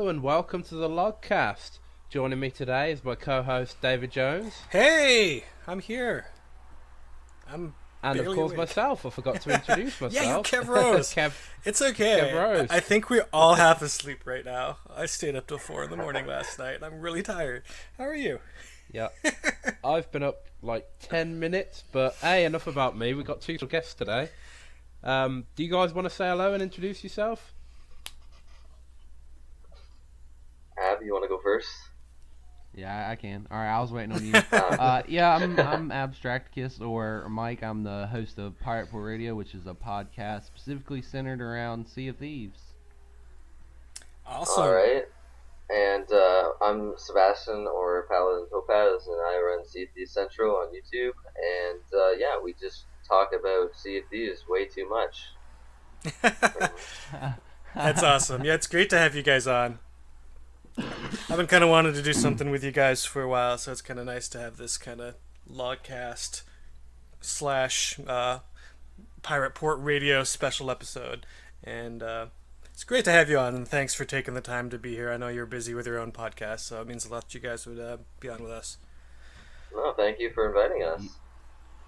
Hello and welcome to the Logcast. Joining me today is my co-host David Jones. Hey, I'm here. I'm and of course awake. myself. I forgot to introduce myself. Yeah, you Kev Rose. It's okay. Kev Rose. I think we all half asleep right now. I stayed up till 4 in the morning last night. I'm really tired. How are you? Yeah, I've been up like 10 minutes, but hey, enough about me. We've got two guests today. Do you guys want to say hello and introduce yourself? Ab, you want to go first? Yeah, I can. All right, I was waiting on you. Yeah, I'm Abstractacas, or Mike. I'm the host of Pirate Port Radio, which is a podcast specifically centered around Sea of Thieves. Awesome. All right. And I'm Sebastian, or Paladin Topaz, and I run Sea of Thieves Central on YouTube. And yeah, we just talk about Sea of Thieves way too much. That's awesome. Yeah, it's great to have you guys on. I've been kind of wanting to do something with you guys for a while, so it's kind of nice to have this kind of logcast / Pirate Port Radio special episode. And it's great to have you on, and thanks for taking the time to be here. I know you're busy with your own podcast, so it means a lot that you guys would be on with us. No, thank you for inviting us.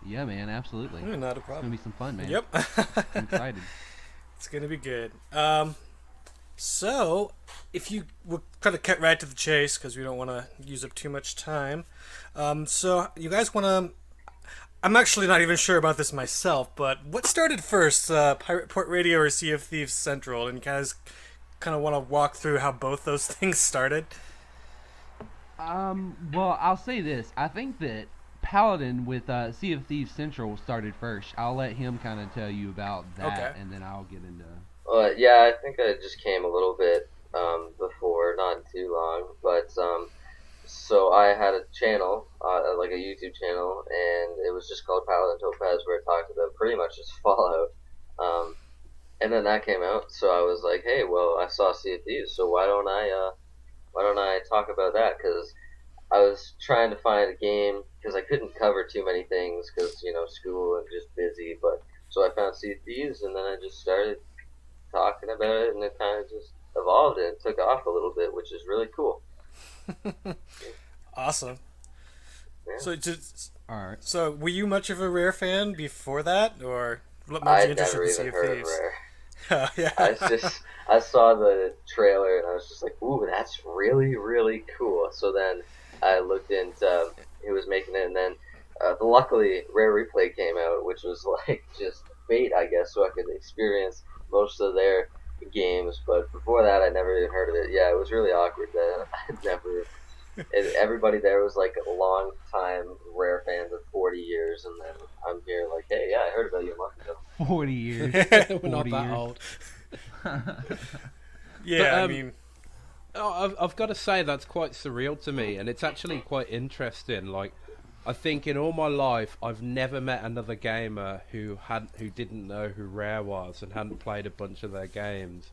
Yeah, man, absolutely. Not a problem. It's going to be some fun, man. Yep. I'm excited. It's going to be good. So, if you will try to cut right to the chase, because we don't want to use up too much time. So, you guys want to... I'm actually not even sure about this myself, but what started first, Pirate Port Radio or Sea of Thieves Central? And you guys kind of want to walk through how both those things started? Well, I'll say this. I think that Paladin with Sea of Thieves Central started first. I'll let him kind of tell you about that, and then I'll get into... Yeah, I think I just came a little bit before, not too long, but so I had a channel, like a YouTube channel, and it was just called Paladin Topaz, where I talked about pretty much just Fallout, and then that came out, so I was like, hey, well, I saw Sea of Thieves, so why don't I talk about that, because I was trying to find a game, because I couldn't cover too many things, because, you know, school and just busy, but, so I found Sea of Thieves, and then I just started talking about it, and it kind of just evolved and took off a little bit, which is really cool. Awesome. Yeah. All right. So, were you much of a Rare fan before that, or what made you interested in Sea of Thieves? Yeah. I saw the trailer and I was just like, ooh, that's really, really cool. So then I looked into who was making it, and then luckily Rare Replay came out, which was like just fate, I guess, so I could experience most of their games, but before that I never even heard of it. Yeah, it was really awkward that I'd never... everybody there was like a long time Rare fans of 40 years, and then I'm here like, hey, yeah, I heard about you a month ago. 40 years. We're not that old. Yeah, but, I mean... I've got to say that's quite surreal to me, and it's actually quite interesting. Like, I think in all my life, I've never met another gamer who didn't know who Rare was and hadn't played a bunch of their games.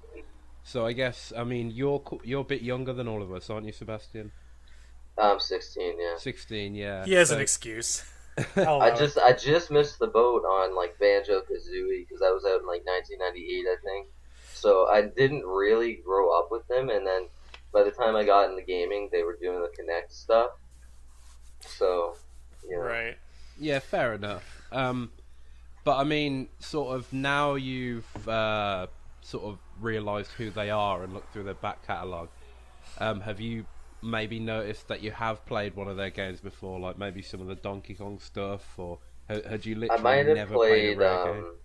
So I guess, I mean, you're a bit younger than all of us, aren't you, Sebastian? I'm 16, yeah. 16, yeah. He has an excuse. I just missed the boat on like Banjo-Kazooie, because I was out in like 1998, I think. So I didn't really grow up with them, and then by the time I got into gaming, they were doing the Kinect stuff. So... yeah. Right. Yeah, fair enough. But I mean, sort of now you've sort of realised who they are and looked through their back catalogue. Have you maybe noticed that you have played one of their games before, like maybe some of the Donkey Kong stuff, or had you literally never played a Rare game?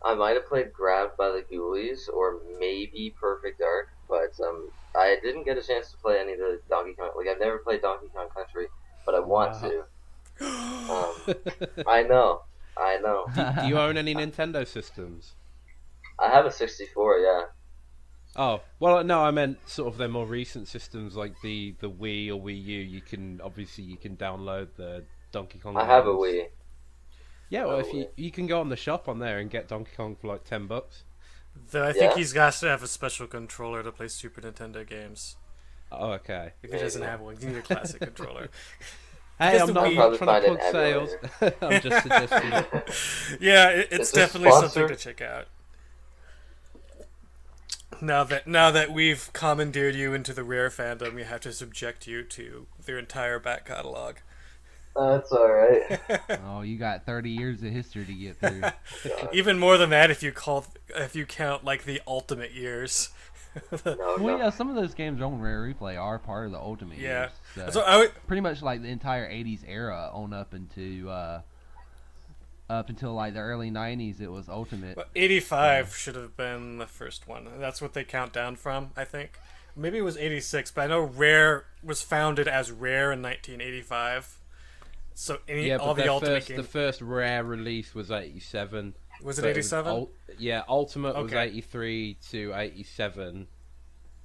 I might have played Grabbed by the Ghoulies, or maybe Perfect Dark, but I didn't get a chance to play any of the Donkey Kong. Like, I've never played Donkey Kong Country, but I want to. I know. Do you own any Nintendo systems? I have a 64, yeah. Oh, well, no, I meant sort of their more recent systems, like the Wii or Wii U. You can download the Donkey Kong. I have a Wii. Yeah, well, if you can go on the shop on there and get Donkey Kong for like $10. Though I think he's got to have a special controller to play Super Nintendo games. Oh, okay. If he doesn't have one, you need a classic controller. Hey, I'm not trying to plug sales. I'm just suggesting. Yeah, it's definitely something to check out. Now that we've commandeered you into the rare fandom, we have to subject you to their entire back catalog. That's all right. Oh, you got 30 years of history to get through. Even more than that, if you count like the ultimate years. No, Well, yeah, some of those games on Rare Replay are part of the Ultimate Yeah. years. So I would, Pretty much like the entire 80s era on up until like the early 90s, it was Ultimate. 85 should have been the first one. That's what they count down from, I think. Maybe it was 86, but I know Rare was founded as Rare in 1985. So all the Ultimate the games. first Rare release was 87. Was it So 87? Yeah, Ultimate was Okay. 83 to 87,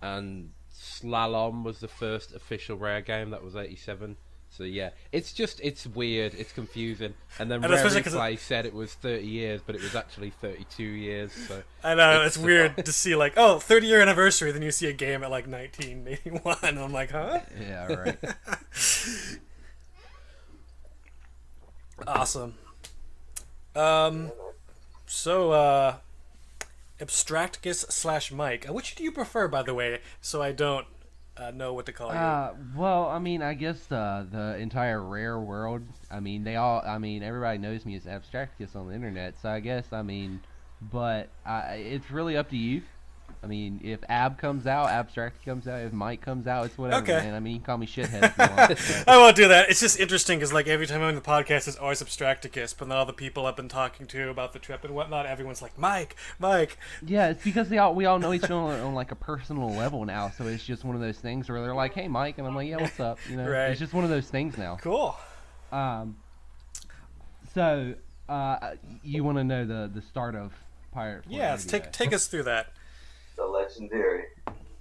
and Slalom was the first official Rare game that was 87. So yeah, it's weird, it's confusing, and then And Rare especially 'cause Replay said it was 30 years, but it was actually 32 years. So I know, it's weird to see like, 30-year anniversary, then you see a game at like 1981, and I'm like, huh? Yeah, right. Awesome. So, Abstractacas / Mike. Which do you prefer, by the way, so I don't know what to call you? Well, I mean, I guess the entire Rare world. I mean, everybody knows me as Abstractacus on the internet. So I guess, but it's really up to you. I mean, if Ab comes out, Abstract comes out. If Mike comes out, it's whatever, Okay. man. I mean, you can call me shithead if you want. So. I won't do that. It's just interesting because like every time I'm in the podcast, it's always Abstractacus, but then all the people I've been talking to about the trip and whatnot, everyone's like, Mike. Yeah, it's because we all know each other on like a personal level now. So it's just one of those things where they're like, "Hey, Mike," and I'm like, "Yeah, what's up?" You know, Right. It's just one of those things now. Cool. So you want to know the start of Pirate? Fort Yeah, Radio. take us through that. The legendary.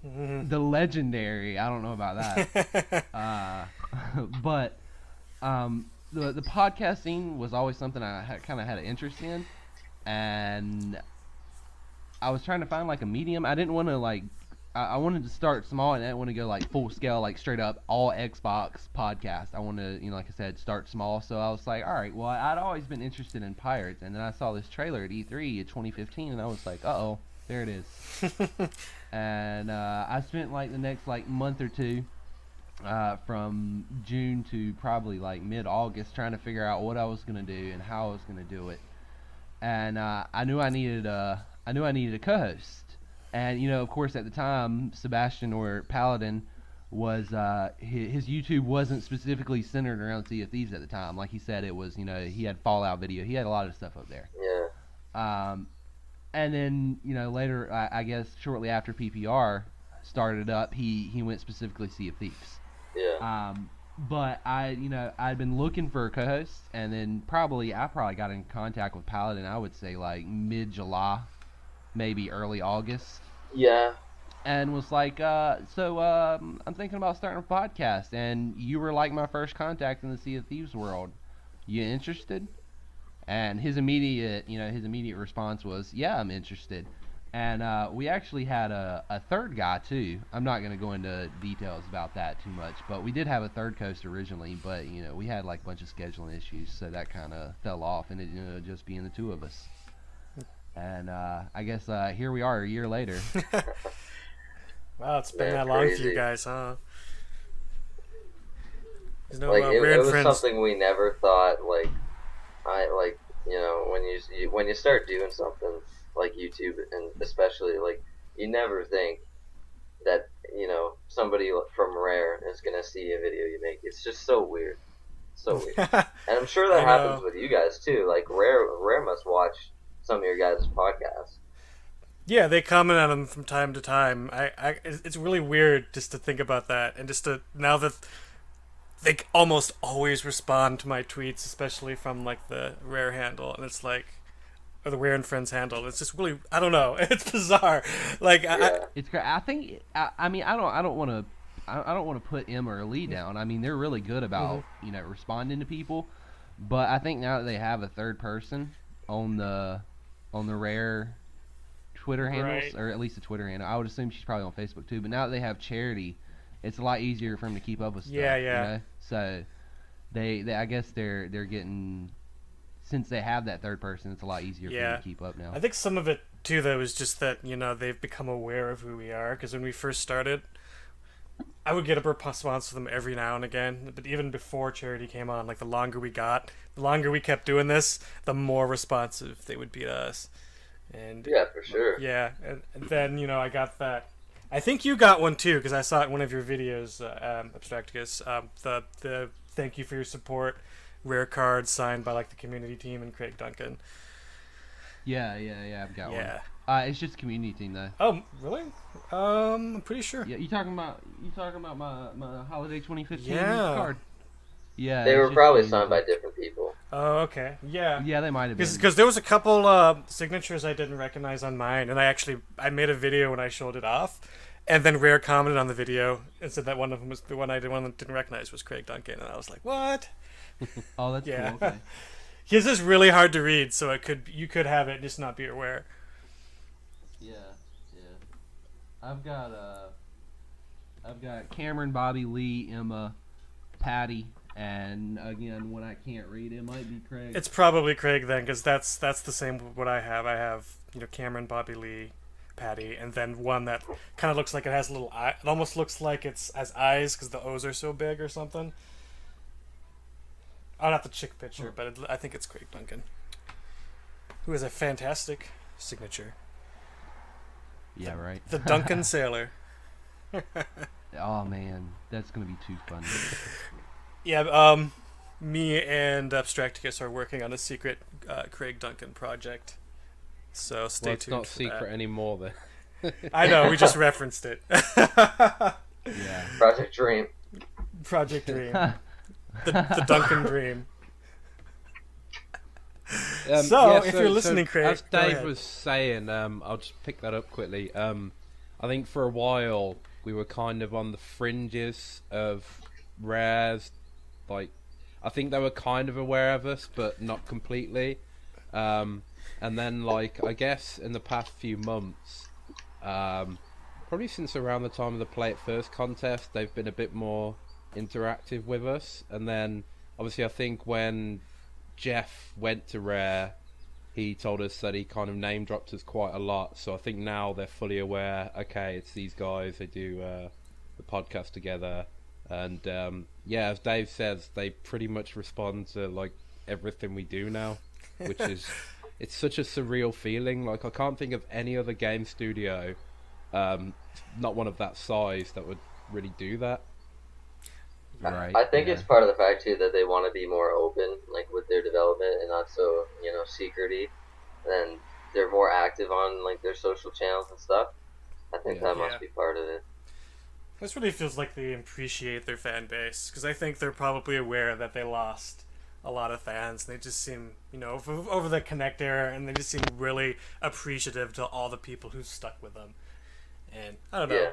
The legendary. I don't know about that. But the podcasting was always something I kind of had an interest in, and I was trying to find like a medium. I didn't want to like. I wanted to start small, and I didn't want to go like full scale, like straight up all Xbox podcast. I wanted to, like I said, start small. So I was like, all right, well, I'd always been interested in pirates, and then I saw this trailer at E3 in 2015, and I was like, uh-oh, there it is. And I spent like the next like month or two, from June to probably like mid-August, trying to figure out what I was gonna do and how I was gonna do it. And I knew I needed a co-host. And of course, at the time, Sebastian or Paladin was his YouTube wasn't specifically centered around Sea of Thieves at the time. Like he said, it was he had Fallout video, he had a lot of stuff up there. Yeah. And then later, I guess shortly after PPR started up, he went specifically Sea of Thieves. Yeah. But I'd been looking for a co-host, and then I probably got in contact with Paladin. I would say like mid-July, maybe early August. Yeah. And was like, I'm thinking about starting a podcast, and you were like my first contact in the Sea of Thieves world. You interested? And his immediate response was, yeah, I'm interested. And we actually had a third guy too. I'm not going to go into details about that too much, but we did have a third host originally, but we had like a bunch of scheduling issues, so that kind of fell off, and it just being the two of us. And I guess here we are a year later. Wow, it's been Man, that long for crazy. you guys, huh? There's no Like it rare was friends. something we never thought. When you start doing something like YouTube, and especially like you never think that somebody from Rare is gonna see a video you make. It's just so weird, so weird. And I'm sure that I happens know. with you guys too. Like Rare must watch some of your guys' podcasts. Yeah, they comment on them from time to time. It's really weird just to think about that, and just to now that they almost always respond to my tweets, especially from like the Rare handle, and it's like, or the Rare and Friends handle. It's just really, I don't know, it's bizarre. Like, Yeah. It's great. I think. I mean, I don't want to put M or Lee down. I mean, they're really good about responding to people, but I think now that they have a third person on the Rare Twitter handles, Right. or at least the Twitter handle, I would assume she's probably on Facebook too. But now that they have Charity, it's a lot easier for them to keep up with stuff. Yeah. So they I guess they're getting, since they have that third person, it's a lot easier for them Yeah. to keep up now. I think some of it too, though, is just that, they've become aware of who we are. Because when we first started, I would get a response from them every now and again. But even before Charity came on, like, the longer we kept doing this, the more responsive they would be to us. And Yeah, for sure. yeah, and then, I got that. I think you got one too, because I saw it in one of your videos, Abstractacas. The thank you for your support, rare card signed by, like, the community team and Craig Duncan. Yeah, I've got Yeah. one. It's just a community team though. Oh, really? I'm pretty sure. Yeah, you talking about my holiday 2015 Yeah. card? Yeah, They it's were just probably community signed by team. different people. Oh, okay. Yeah. Yeah, they might have been. Because there was a couple signatures I didn't recognize on mine, and I made a video when I showed it off, and then Rare commented on the video and said that one of them was the one I didn't recognize was Craig Duncan, and I was like, what? Oh, that's Yeah. cool. Okay. His is really hard to read, so you could have it and just not be aware. Yeah. I've got Cameron, Bobby, Lee, Emma, Patty, and again, when I can't read, it might be Craig. It's probably Craig then, because that's the same with what I have. I have Cameron, Bobby Lee, Patty, and then one that kind of looks like it has a little eye. It almost looks like it has eyes because the O's are so big or something. I'll have to check picture, but I think it's Craig Duncan, who has a fantastic signature. Yeah, right. The Duncan Sailor. Oh man, that's gonna be too funny. Yeah, me and Abstractacas are working on a secret Craig Duncan project. So stay Well, it's tuned not for secret that. anymore then. I know, we just referenced it. Yeah. Project Dream. Project Dream. The Duncan Dream. If you're listening, Craig, as go Dave ahead. was saying, I'll just pick that up quickly. I think for a while we were kind of on the fringes of Rare's. Like, I think they were kind of aware of us, but not completely. And then, like, I guess in the past few months, probably since around the time of the Play It First contest, they've been a bit more interactive with us. And then, obviously, I think when Jeff went to Rare, he told us that he kind of name dropped us quite a lot. So I think now they're fully aware, okay, it's these guys, they do the podcast together. And yeah, as Dave says, they pretty much respond to like everything we do now, which is, it's such a surreal feeling. Like, I can't think of any other game studio, not one of that size, that would really do that. Right. I think yeah. it's part of the fact too that they want to be more open, like with their development, and not so secrety. And they're more active on like their social channels and stuff. I think Yeah. that must be part of it. This really feels like they appreciate their fan base, because I think they're probably aware that they lost a lot of fans. They just seem, over the Connect era, and they just seem really appreciative to all the people who stuck with them. And I don't know.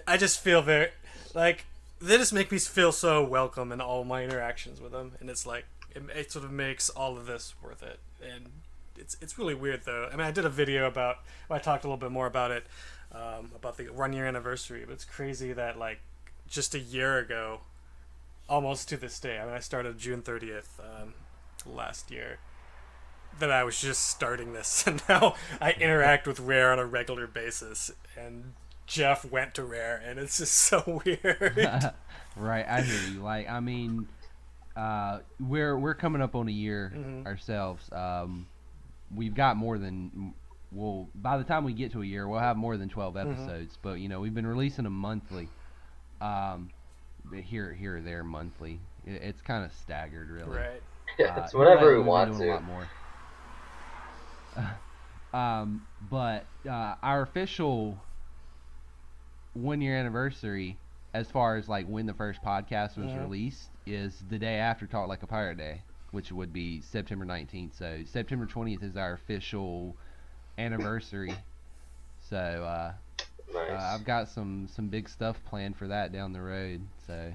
I just feel very, like, they just make me feel so welcome in all my interactions with them, and it's like, it sort of makes all of this worth it. And it's really weird, though. I mean, I did a video about, I talked a little bit more about it, about the 1 year anniversary, but it's crazy that, like, just a year ago, almost to this day, I mean, I started June 30th last year, that I was just starting this, and now I interact with Rare on a regular basis, and Jeff went to Rare, and it's just so weird. Right, I hear you. Like, I mean, we're coming up on a year ourselves. We've got more than, well, by the time we get to a year, we'll have more than 12 episodes. But we've been releasing them monthly, here or there monthly. It's kind of staggered, really. Right. Yeah, it's whenever we we've been want doing a to. lot more. But our official 1 year anniversary, as far as like when the first podcast was released, is the day after Talk Like a Pirate Day, which would be September 19th. So September 20th is our official anniversary. So Nice. I've got some big stuff planned for that down the road. So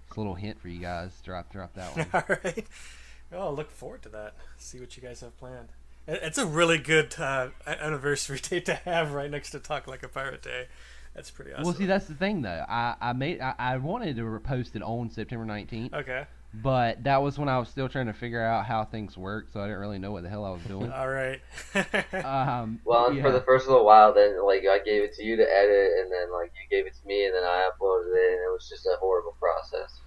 it's a little hint for you guys. Drop that one. All right. Well, I'll look forward to that. See what you guys have planned. It's a really good anniversary date to have right next to Talk Like a Pirate Day. That's pretty awesome. Well, see, that's the thing though. I wanted to post it on September 19th. Okay. But that was when I was still trying to figure out how things worked, so I didn't really know what the hell I was doing. All right. Well, yeah. for the first little while, then like I gave it to you to edit, and then like you gave it to me, and then I uploaded it, and it was just a horrible process.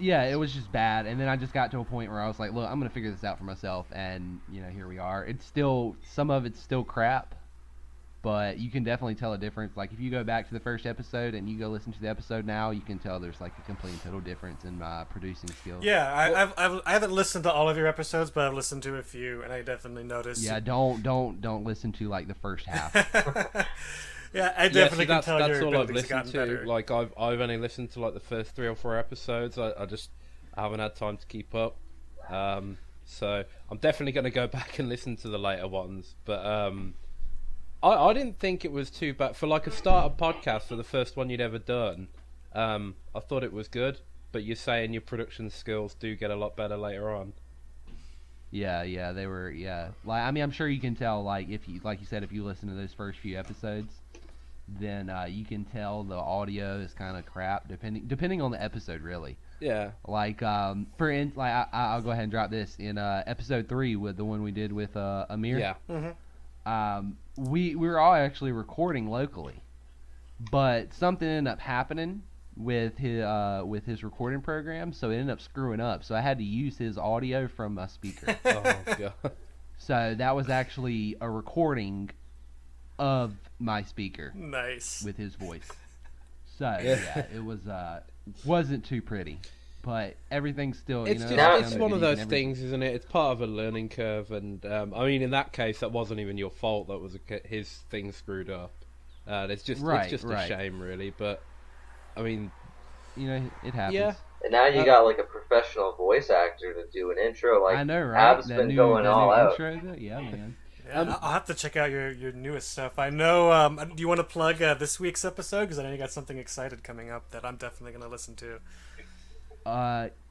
Yeah, it was just bad, and then I just got to a point where I was like, look, I'm gonna figure this out for myself, and here we are. It's still, some of it's still crap, but you can definitely tell a difference. Like if you go back to the first episode and you go listen to the episode now, you can tell there's like a complete and total difference in my producing skills. Yeah, I haven't listened to all of your episodes, but I've listened to a few, and I definitely noticed. Yeah, don't listen to like the first half. Yeah, I definitely can tell that's your all I've abilities have listened gotten to. better. Like I've only listened to like the first 3 or 4 episodes. I haven't had time to keep up. So I'm definitely going to go back and listen to the later ones. But I didn't think it was too bad for like a startup podcast for the first one you'd ever done. I thought it was good, but you're saying your production skills do get a lot better later on. Yeah, they were. Yeah, like I mean, I'm sure you can tell. Like if you, like you said, if you listen to those first few episodes, then you can tell the audio is kind of crap, depending on the episode, really. Yeah. Like I'll go ahead and drop this in episode 3 with the one we did with Amir. Yeah. Mm-hmm. We were all actually recording locally, but something ended up happening with his recording program, so it ended up screwing up. So I had to use his audio from a speaker. Oh god. So that was actually a recording of my speaker. Nice. With his voice. So yeah, it was wasn't too pretty, but everything's still. It's it's one of those things, isn't it? It's part of a learning curve, and I mean, in that case, that wasn't even your fault. That was his thing screwed up. It's just a shame, really. But I mean, it happens. Yeah. And now you got like a professional voice actor to do an intro. Like I know, right? Ab's been going all out. Intro, yeah, man. Yeah, I'll have to check out your newest stuff. I know. Do you want to plug this week's episode? Because I know you got something excited coming up that I'm definitely going to listen to.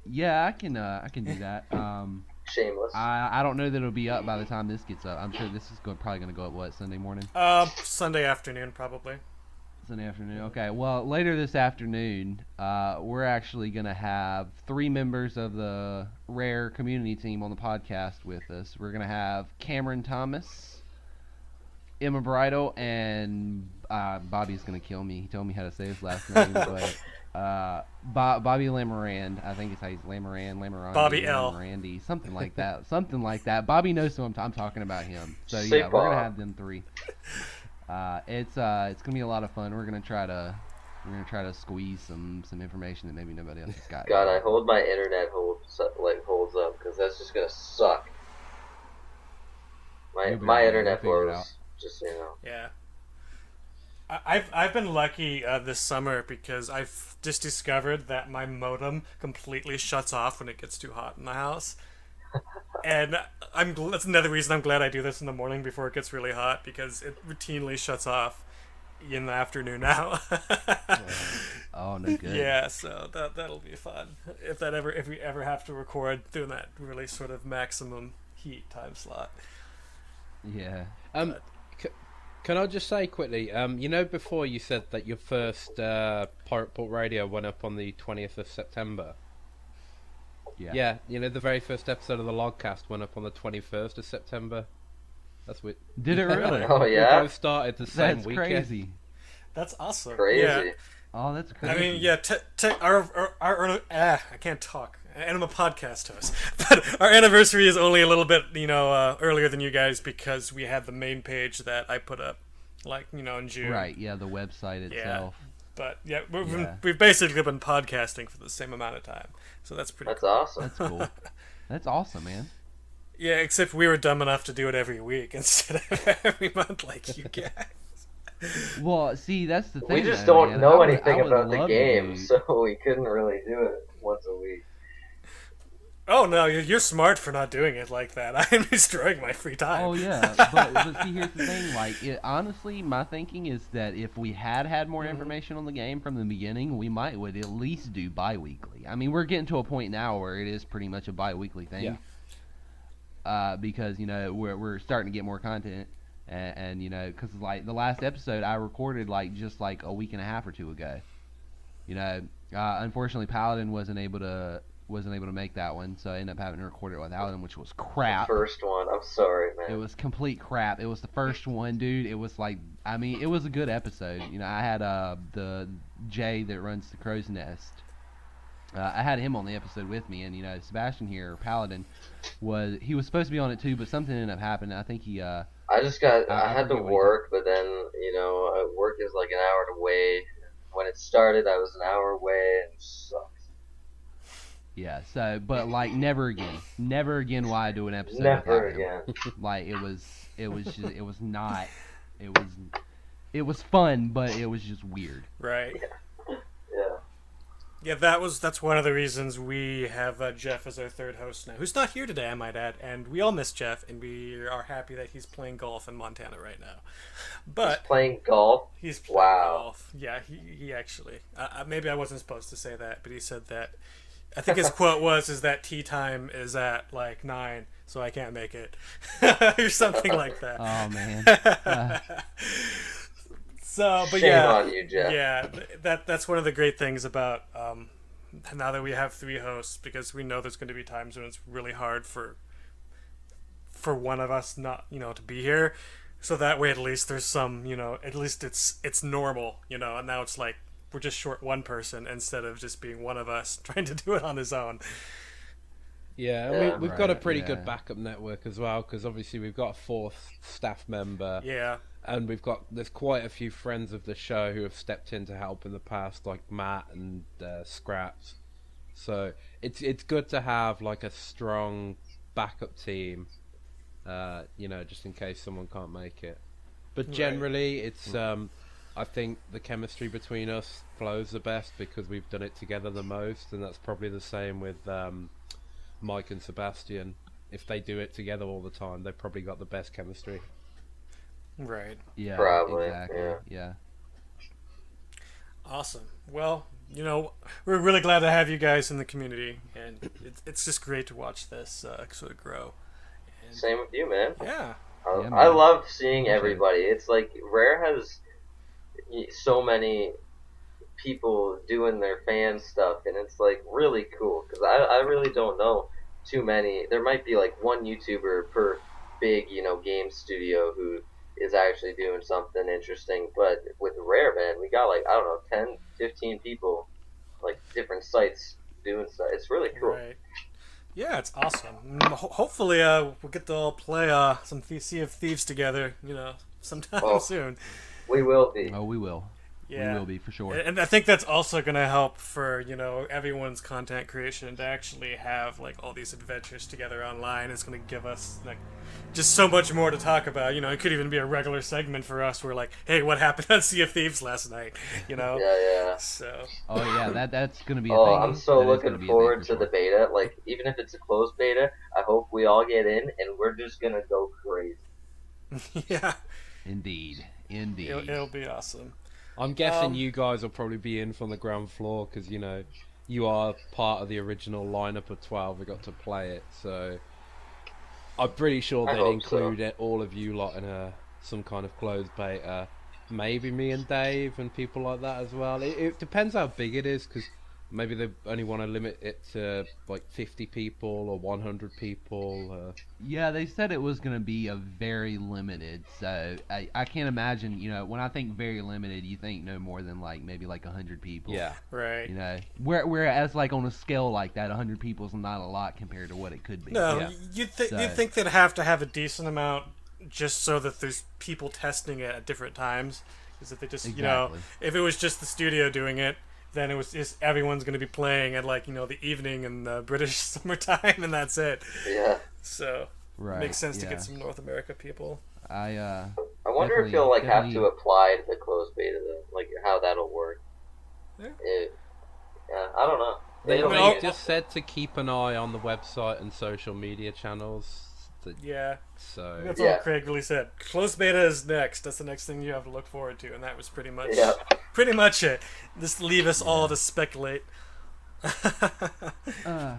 Yeah, I can do that. Shameless. I don't know that it'll be up by the time this gets up. I'm sure this is probably going to go up Sunday morning. Sunday afternoon probably. Sunday afternoon. Okay. Well, later this afternoon, we're actually going to have 3 members of the Rare community team on the podcast with us. We're going to have Cameron Thomas, Emma Bridle, and Bobby's going to kill me. He told me how to say his last name, but Bobby Lamarand. I think it's how he's Lamarand. Bobby L. Randy, something like that. Bobby knows who I'm talking about him. So Say yeah, we're going to Bob. have them 3. It's gonna be a lot of fun. We're gonna try to squeeze some information that maybe nobody else has got. God, I hope my internet holds up because that's just gonna suck. My internet figure it flows. Just Yeah. I've been lucky this summer because I've just discovered that my modem completely shuts off when it gets too hot in the house. And that's another reason I'm glad I do this in the morning before it gets really hot, because it routinely shuts off in the afternoon now. Oh, no good. Yeah, so that'll be fun. If we ever have to record doing that really sort of maximum heat time slot. Yeah. Can I just say quickly, before you said that your first Pirate Port Radio went up on the 20th of September? Yeah. Yeah, the very first episode of the Logcast went up on the 21st of September. That's weird. Did it really? Oh, yeah? We both started the same That's weekend. crazy. That's awesome. Crazy. Yeah. Oh, that's crazy. I mean, yeah, I can't talk. And I'm a podcast host. But our anniversary is only a little bit, earlier than you guys because we had the main page that I put up, in June. Right, yeah, the website itself. But, yeah, we've basically been podcasting for the same amount of time. So that's pretty That's cool. awesome. That's cool. That's awesome, man. Yeah, except we were dumb enough to do it every week instead of every month like you guys. Well, see, that's the thing. We just though, don't man. know I anything would about the love to game, do- so we couldn't really do it once a week. Oh, no, you're smart for not doing it like that. I'm destroying my free time. Oh yeah, but see, here's the thing. Honestly, my thinking is that if we had more information on the game from the beginning, we would at least do bi-weekly. I mean, we're getting to a point now where it is pretty much a bi-weekly thing. Yeah. Because we're starting to get more content, and you know, because like the last episode I recorded like just like a week and a half or two ago. You know, unfortunately Paladin wasn't able to make that one, so I ended up having to record it without him, which was crap. The first one, I'm sorry, man. It was complete crap. It was the first one, dude. It was like, I mean, it was a good episode. You know, I had the Jay that runs the Crow's Nest. I had him on the episode with me, and you know, Sebastian here, Paladin, was supposed to be on it too, but something ended up happening. I think he. I had to work, but then you know, work is like an hour away. When it started, I was an hour away, and it sucked. Yeah. So, but like, never again will I do an episode. Never without him. again. Like it was fun, but it was just weird. Right. Yeah. Yeah, that's one of the reasons we have Jeff as our third host now, who's not here today, I might add, and we all miss Jeff, and we are happy that he's playing golf in Montana right now. But he's playing golf. He's playing golf. Yeah, he actually. Maybe I wasn't supposed to say that, but he said that. I think his quote is that tea time is at like 9, so I can't make it, or something like that. Oh man. So, but Shame yeah, on you, Jeff. yeah, that's one of the great things about now that we have 3 hosts, because we know there's going to be times when it's really hard for one of us not, you know, to be here. So that way, at least there's some, you know, at least it's normal, you know. And now it's like we're just short one person instead of just being one of us trying to do it on his own. Yeah, Yeah. we've got a pretty good backup network as well, because obviously we've got a 4th staff member. Yeah. And there's quite a few friends of the show who have stepped in to help in the past, like Matt and Scraps. So it's good to have like a strong backup team, you know, just in case someone can't make it. But generally, it's I think the chemistry between us flows the best because we've done it together the most, and that's probably the same with Mike and Sebastian. If they do it together all the time, they've probably got the best chemistry. Right. Yeah. Probably, Exactly. yeah. Awesome. Well, you know, we're really glad to have you guys in the community, and it's just great to watch this sort of grow. And, Same with you, man. yeah. Yeah, I man. love seeing everybody. It's like Rare has so many people doing their fan stuff, and it's like really cool because I really don't know too many. There might be like one YouTuber per big, you know, game studio who is actually doing something interesting, but with Rare, man, we got like, I don't know, 10, 15 people, like different sites doing stuff. It's really cool. Right. Yeah, it's awesome. Hopefully, we'll get to all play some Sea of Thieves together, you know, sometime soon. We will be. Oh, we will. Yeah. We will be for sure. And I think that's also going to help for, you know, everyone's content creation to actually have like all these adventures together online. It's going to give us like just so much more to talk about. You know, it could even be a regular segment for us where like, hey, what happened on Sea of Thieves last night? You know? Yeah. So. Oh yeah, that's gonna be a Oh, thing. I'm so That is looking gonna be a thing forward for to sure. the beta. Like, even if it's a closed beta, I hope we all get in and we're just gonna go crazy. Yeah. Indeed. It'll be awesome. I'm guessing you guys will probably be in from the ground floor because, you know, you are part of the original lineup of 12 who got to play it. So I'm pretty sure I they'd hope include all of you lot in some kind of closed beta. Maybe me and Dave and people like that as well. It depends how big it is because maybe they only want to limit it to like 50 people or 100 people. Yeah, they said it was gonna be a very limited. So I can't imagine. You know, when I think very limited, you think no more than like maybe like 100 people. Yeah. Right. You know, whereas like on a scale like that, 100 people is not a lot compared to what it could be. No, Yeah. you'd So- think they'd have to have a decent amount just so that there's people testing it at different times. Because if they just, you know, Exactly. if it was just the studio doing it, then it was just everyone's going to be playing at like, you know, the evening in the British summertime, and that's it. Yeah. So Right. it makes sense to yeah. get some North America people. I wonder if you'll like have to apply to the closed beta though, like how that'll work. Yeah. I don't know. They Well, just said to keep an eye on the website and social media channels. Yeah, So that's Yeah. all Craig really said. Closed beta is next. That's the next thing you have to look forward to, and that was pretty much it. Just leave us all to speculate. All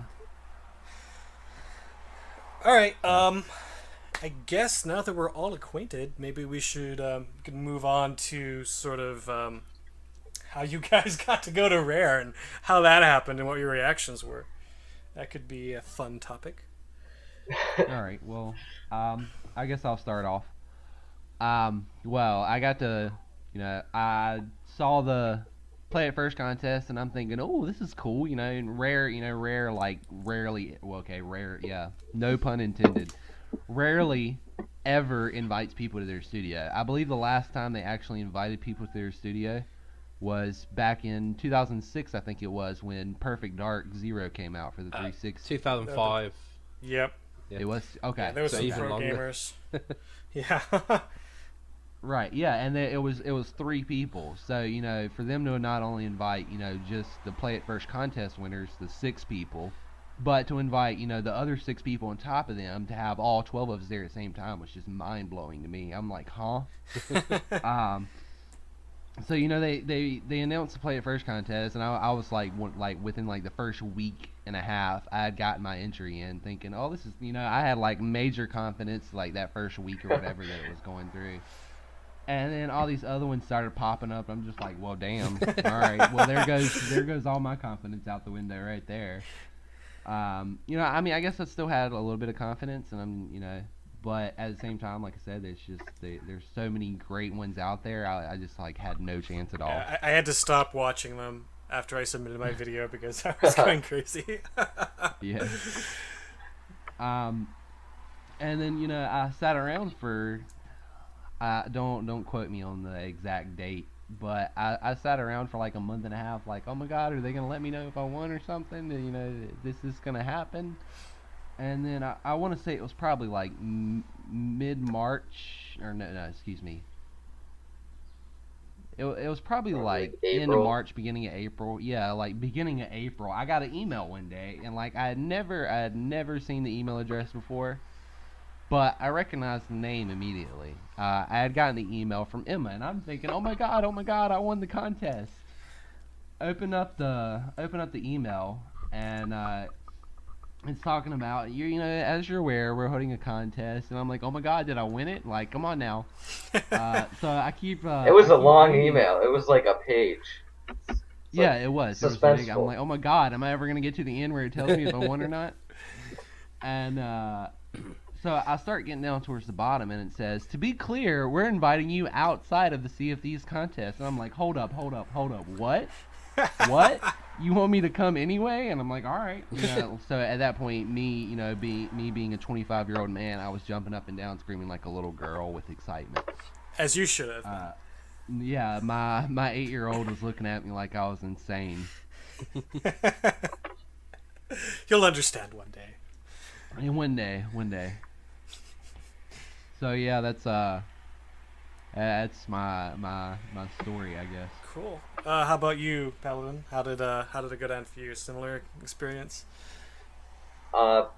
right. I guess now that we're all acquainted, maybe we should can move on to sort of how you guys got to go to Rare and how that happened and what your reactions were. That could be a fun topic. All right. Well, I guess I'll start off. Well, I got to, I saw the Play It First contest, and I'm thinking, oh, this is cool, and Rare, like, rarely, well, okay, Rare, yeah, no pun intended, rarely ever invites people to their studio. I believe the last time they actually invited people to their studio was back in 2006, I think it was, when Perfect Dark Zero came out for the 360. 2005. Yep. Yeah. It was, okay. Yeah, there was So some even pro longer. gamers. Yeah. Right, yeah, and it was 3 people. So, for them to not only invite, just the Play It First contest winners, the 6 people, but to invite, the other 6 people on top of them to have all 12 of us there at the same time was just mind-blowing to me. I'm like, huh? So, they announced the Play It First contest, and I was like within like the first week and a half, I had gotten my entry in, thinking, oh, this is, I had like major confidence like that first week or whatever that it was going through. And then all these other ones started popping up. I'm just like, well, damn. All right. Well, there goes all my confidence out the window right there. I mean, I guess I still had a little bit of confidence, and but at the same time, like I said, it's just there's so many great ones out there. I just like had no chance at all. I had to stop watching them after I submitted my video because I was going crazy. Yeah. And then I sat around for. Don't quote me on the exact date, but I sat around for like a month and a half, like, oh my god, are they gonna let me know if I won or something? This is gonna happen. And then I want to say it was probably like mid-March, or no, excuse me. It was probably like end of March, beginning of April. Yeah, like beginning of April. I got an email one day, and like I had never seen the email address before. But I recognized the name immediately. I had gotten the email from Emma, and I'm thinking, oh my god, I won the contest. Open up the email, and it's talking about as you're aware, we're holding a contest, and I'm like, oh my god, did I win it? Like, come on now. So I keep. It was a long email. It was like a page. Yeah, it was. Suspenseful. I'm like, oh my god, am I ever gonna get to the end where it tells me if I won or not? And so I start getting down towards the bottom, and it says, to be clear, we're inviting you outside of the Sea of Thieves contest. And I'm like, hold up. What? What? You want me to come anyway? And I'm like, all right. So at that point, me being a 25-year-old man, I was jumping up and down, screaming like a little girl with excitement. As you should have. Yeah, my 8-year-old was looking at me like I was insane. You'll understand one day. And one day. So yeah, that's my story, I guess. Cool. How about you, Paladin? How did it go down for you? Similar experience?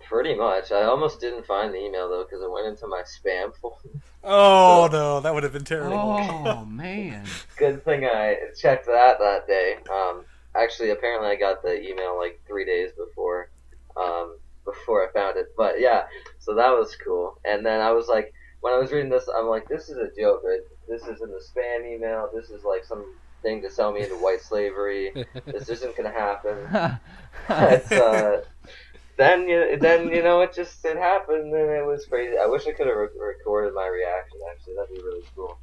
Pretty much. I almost didn't find the email though because it went into my spam folder. Oh no, that would have been terrible. Oh man. Good thing I checked that day. Actually, apparently I got the email like 3 days before I found it. But yeah, so that was cool. And then I was like, when I was reading this, I'm like, this is a joke, right? This is in the spam email. This is like some thing to sell me into white slavery. This isn't gonna happen. It's, then it happened, and it was crazy. I wish I could have recorded my reaction. Actually, that'd be really cool.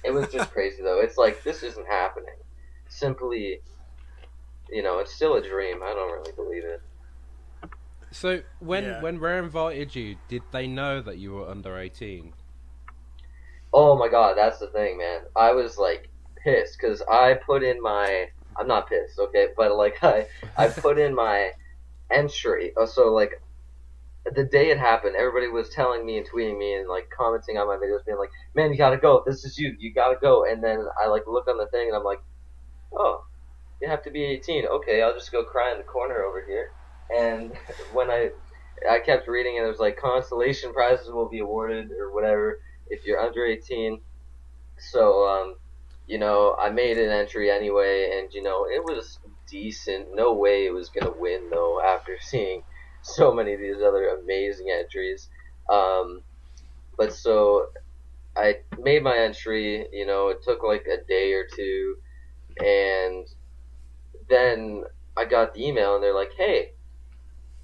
It was just crazy though. It's like this isn't happening. Simply, it's still a dream. I don't really believe it. So when Rare invited you, did they know that you were under 18? Oh my god, that's the thing, man. I was like pissed because I put in my. I'm not pissed, okay, but like I put in my entry. So like the day it happened, everybody was telling me and tweeting me and like commenting on my videos, being like, "Man, you gotta go. This is you gotta go." And then I like look on the thing and I'm like, "Oh, you have to be 18. Okay, I'll just go cry in the corner over here." And when I kept reading and it was like consolation prizes will be awarded or whatever if you're under 18. So I made an entry anyway, and it was decent. No way it was gonna win though after seeing so many of these other amazing entries. But so I made my entry. You know, it took like a day or two, and then I got the email, and they're like, "Hey,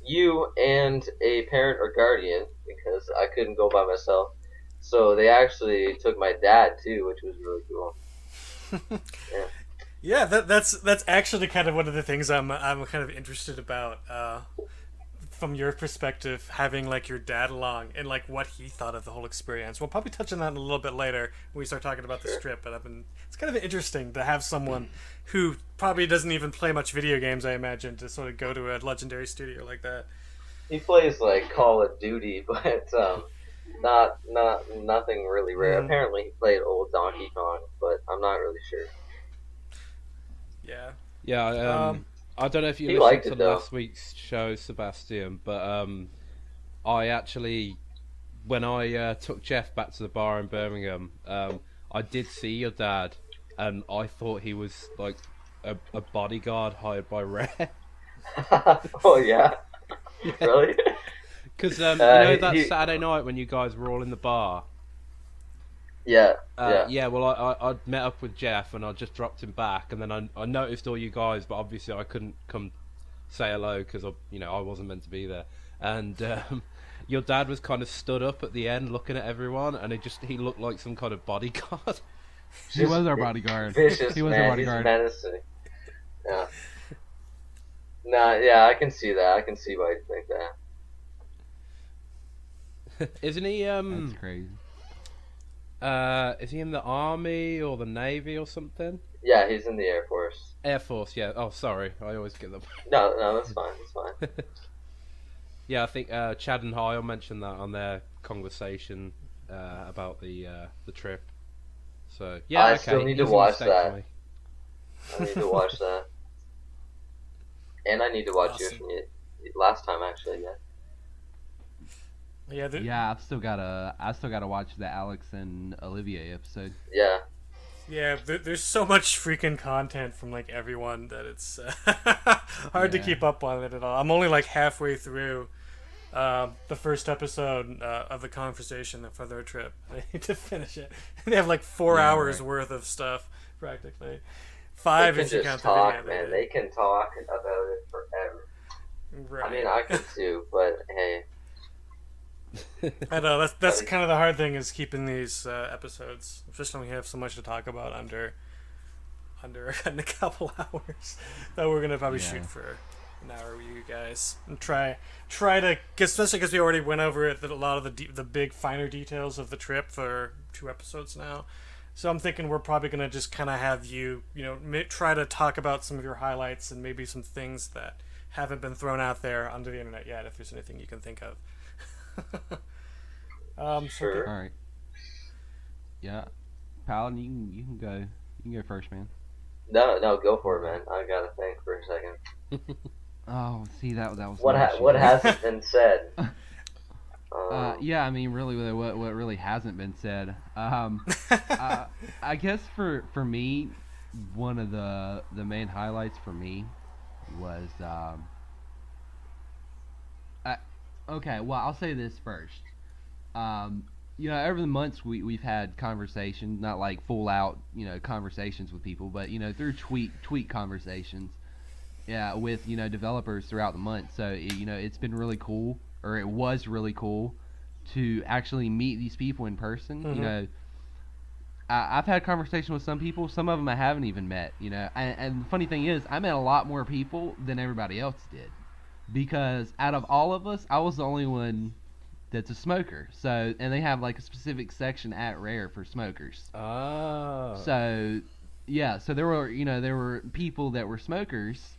you and a parent or guardian," because I couldn't go by myself. So they actually took my dad too, which was really cool. Yeah. Yeah, that's actually kind of one of the things I'm kind of interested about, from your perspective, having like your dad along and like what he thought of the whole experience. We'll probably touch on that a little bit later when we start talking about the Sure. strip. But it's kind of interesting to have someone who probably doesn't even play much video games, I imagine, to sort of go to a legendary studio like that. He plays like Call of Duty, but not nothing really rare. Mm, Apparently, he played old Donkey Kong, but I'm not really sure. yeah. Yeah, Um, I don't know if you He listened liked to it, though. last week's show, Sebastian, but I actually, when I took Jeff back to the bar in Birmingham, I did see your dad, and I thought he was like a bodyguard hired by Rare. Oh yeah, Yeah, really? because you know that He Saturday night when you guys were all in the bar. yeah yeah. Yeah, well, I met up with Jeff and I just dropped him back, and then I noticed all you guys, but obviously I couldn't come say hello because I wasn't meant to be there. And your dad was kind of stood up at the end looking at everyone, and he looked like some kind of bodyguard. He was our bodyguard. Vicious He was our man. bodyguard. He's menacing. Yeah. Nah, yeah, I can see that. I can see why you think that. Isn't he? That's crazy. Is he in the army or the navy or something? Yeah, he's in the Air Force. Air Force. Yeah. Oh, sorry, I always get them. No, that's fine. That's fine. Yeah, I think Chad and Hyle mentioned that on their conversation about the trip. So yeah, I okay. still need to easy watch mistake that. for me. I need to watch that, and I need to watch yours Awesome. from you last time actually. Yeah. yeah. Yeah, I still gotta watch the Alex and Olivier episode. Yeah. Yeah, there's so much freaking content from like everyone that it's hard to Yeah. keep up on it at all. I'm only like halfway through the first episode of the conversation for their trip. I need to finish it. They have like 4 Yeah, hours right. worth of stuff practically. They 5 can if you just count talk, the video. man. They can talk about it forever. Right. I mean, I could too, but hey. I know that's kind of the hard thing is keeping these episodes, especially when we have so much to talk about under in a couple hours. That we're gonna probably Yeah. shoot for an hour with you guys and try to, especially because we already went over it, that a lot of the big finer details of the trip for 2 episodes now. So I'm thinking we're probably gonna just kind of have you, try to talk about some of your highlights and maybe some things that haven't been thrown out there onto the internet yet, if there's anything you can think of. Sure. All right. Yeah, Paladin, you can go. You can go first, man. No, go for it, man. I gotta think for a second. Oh, see that was What hasn't been said? Yeah, I mean, really, what really hasn't been said. I guess for me, one of the main highlights for me was okay. Well, I'll say this first. Over the months we've had conversations, not like full out, conversations with people, but through tweet conversations, yeah, with developers throughout the month. So it's been really cool, or it was really cool, to actually meet these people in person. Mhm. I've had conversations with some people. Some of them I haven't even met. And the funny thing is, I met a lot more people than everybody else did, because out of all of us, I was the only one that's a smoker. So, and they have like a specific section at Rare for smokers. Ah. So, yeah, so there were people that were smokers.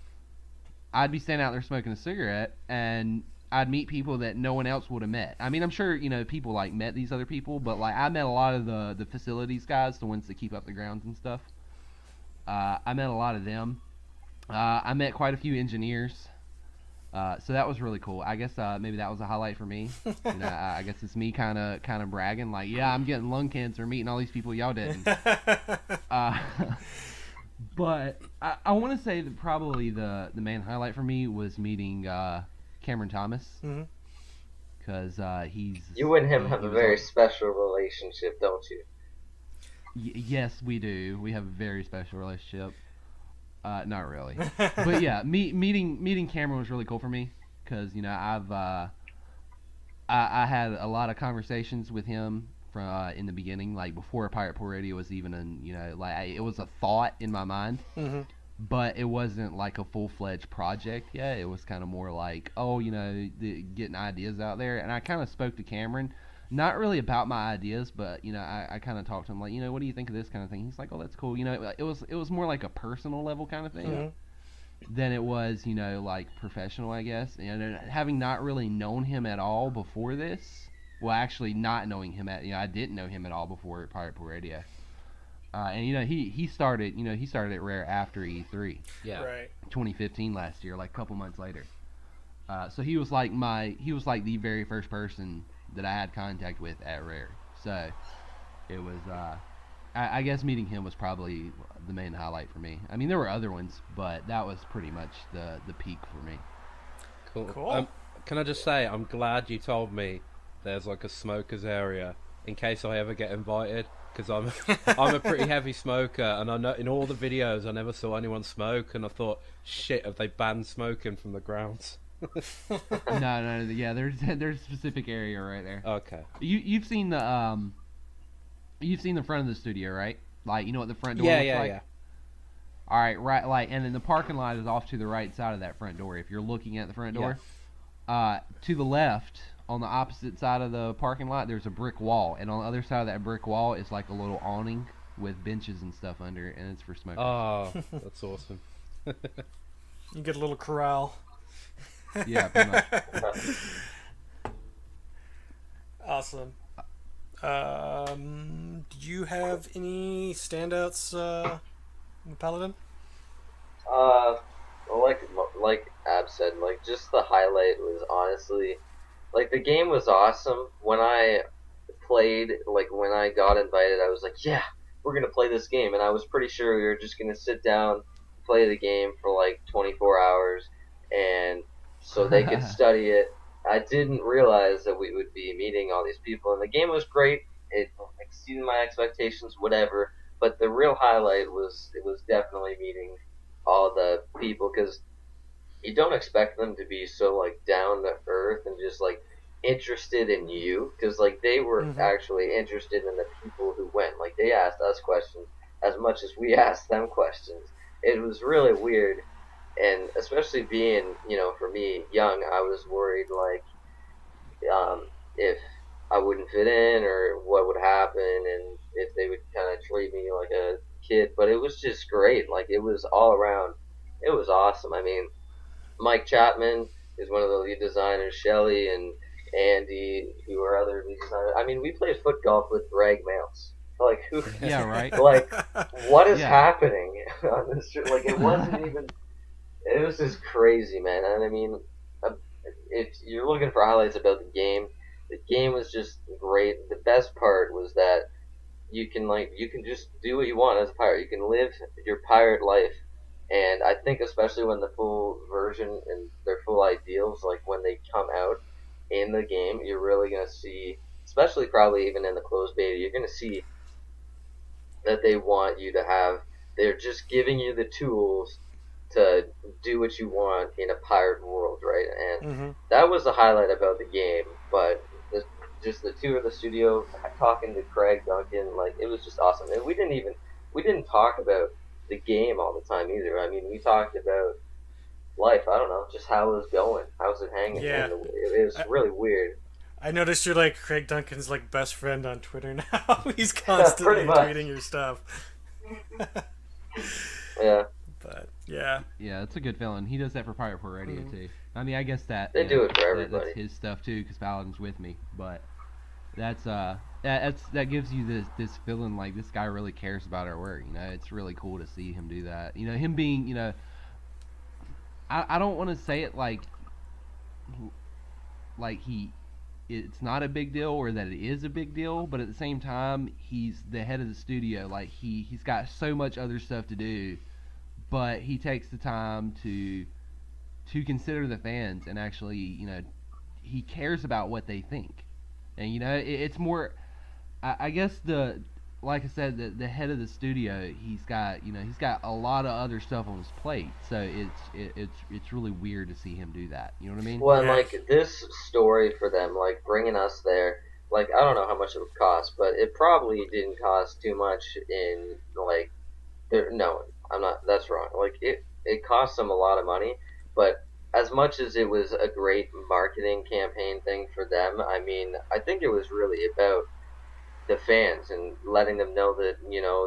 I'd be standing out there smoking a cigarette, and I'd meet people that no one else would have met. I mean, I'm sure people like met these other people, but like I met a lot of the facilities guys, the ones that keep up the grounds and stuff. I met a lot of them. I met quite a few engineers. So that was really cool. I guess maybe that was a highlight for me. I guess it's me kind of bragging, like, yeah, I'm getting lung cancer, meeting all these people y'all didn't. But I want to say that probably the main highlight for me was meeting Cameron Thomas, Mhm. because he's You and him he, have he a was very on- special relationship, don't you? yes, we do. We have a very special relationship. Not really, but yeah, meeting Cameron was really cool for me because I had a lot of conversations with him from in the beginning, like before Pirate Pool Radio was even it was a thought in my mind, Mm-hmm. but it wasn't like a full-fledged project yet. It was kind of more like, getting ideas out there. And I kind of spoke to Cameron, not really about my ideas, but I kind of talked to him like, what do you think of this kind of thing? He's like, oh, that's cool. It was more like a personal level kind of thing. Mm-hmm. Than it was, like professional, I guess. And having not really known him at all before this, well, actually not knowing him I didn't know him at all before Pirate Pool Radio. And he started at Rare after E3, Yeah. Right. 2015 last year, like a couple months later. So he was like the very first person that I had contact with at Rare. So it was I guess meeting him was probably the main highlight for me. I mean, there were other ones, but that was pretty much the peak for me. Cool. Can I just say, I'm glad you told me there's like a smokers area in case I ever get invited, because I'm a pretty heavy smoker, and I know in all the videos I never saw anyone smoke, and I thought, shit, have they banned smoking from the grounds? No, yeah, there's a specific area right there. Okay. You've seen the front of the studio, right? Like, what the front door looks like? Yeah. All right, right, like, and then the parking lot is off to the right side of that front door. If you're looking at the front door, to the left, on the opposite side of the parking lot, there's a brick wall, and on the other side of that brick wall is like a little awning with benches and stuff under it, and it's for smokers. Oh, that's awesome. You get a little corral. Yeah, pretty much. Awesome. Do you have any standouts, Paladin? Like Ab said, like just the highlight was honestly, like the game was awesome. When I played, like when I got invited, I was like, yeah, we're gonna play this game, and I was pretty sure we were just gonna sit down, play the game for like 24 hours, and so they could study it. I didn't realize that we would be meeting all these people, and the game was great. It exceeded my expectations, whatever. But the real highlight was definitely meeting all the people, because you don't expect them to be so like down to earth and just like interested in you, because like they were actually interested in the people who went. Like they asked us questions as much as we asked them questions. It was really weird. And especially being, for me, young, I was worried, like, if I wouldn't fit in or what would happen and if they would kind of treat me like a kid. But it was just great. Like, it was all around. It was awesome. I mean, Mike Chapman is one of the lead designers, Shelly and Andy, who are other lead designers. I mean, we played foot golf with Greg Males. Like, who? Yeah, right. Like, what is happening on this trip? Like, it wasn't even... It was just crazy, man. And I mean, if you're looking for highlights about the game was just great. The best part was that you can just do what you want as a pirate. You can live your pirate life. And I think especially when the full version and their full ideals, like when they come out in the game, you're really going to see, especially probably even in the closed beta, you're going to see that they want you to have, they're just giving you the tools to do what you want in a pirate world, right? And that was the highlight about the game. But just the tour of the studio, talking to Craig Duncan, like it was just awesome. And we didn't talk about the game all the time either. I mean, we talked about life. I don't know, just how it was going, how's it hanging. Yeah. And it was really weird. I noticed you're like Craig Duncan's like best friend on Twitter now. He's constantly tweeting your stuff. Yeah. But yeah, it's a good feeling. He does that for Pirate Pool Radio too. I mean, I guess that they do it for everybody. That's his stuff too, because Paladin's with me. But that gives you this feeling like this guy really cares about our work. It's really cool to see him do that. Him being, I don't want to say it like it's not a big deal or that it is a big deal, but at the same time, he's the head of the studio. Like he's got so much other stuff to do. But he takes the time to consider the fans and actually, he cares about what they think, and it's more. I guess like I said, the head of the studio, he's got a lot of other stuff on his plate, so it's really weird to see him do that. You know what I mean? Well, and like this story for them, like bringing us there, like I don't know how much it would cost, but it probably didn't cost too much in like no, I'm not. That's wrong. Like it cost them a lot of money, but as much as it was a great marketing campaign thing for them, I mean, I think it was really about the fans and letting them know that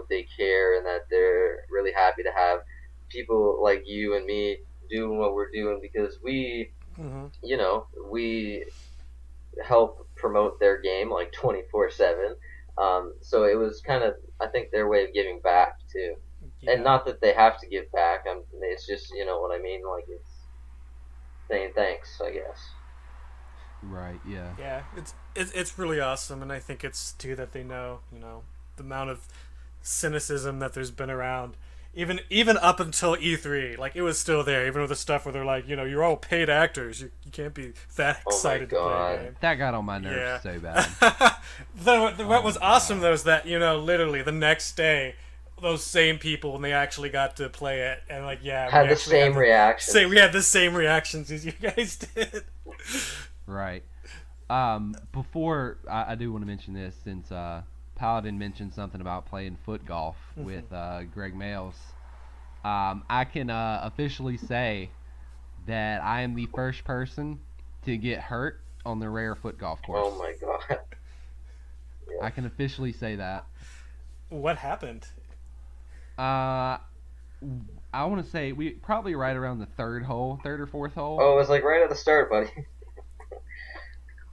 they care and that they're really happy to have people like you and me doing what we're doing because we we help promote their game like 24/7. So it was kind of, I think, their way of giving back too. Yeah. And not that they have to give back. It's just, you know what I mean. Like it's saying thanks, I guess. Right. Yeah. Yeah, it's really awesome, and I think it's too that they know the amount of cynicism that there's been around, even up until E3. Like it was still there, even with the stuff where they're like, you're all paid actors, you can't be that excited to play a game. That got on my nerves so bad. What was awesome though is that literally the next day, those same people, when they actually got to play it, and like had the same reactions. We had the same reactions as you guys did. Right. Before I do want to mention this, since Paladin mentioned something about playing foot golf with Greg Males, I can officially say that I am the first person to get hurt on the rare foot golf course. Oh my god. Yeah. I can officially say that. What happened? I want to say we probably right around the third or fourth hole. Oh, it was like right at the start, buddy.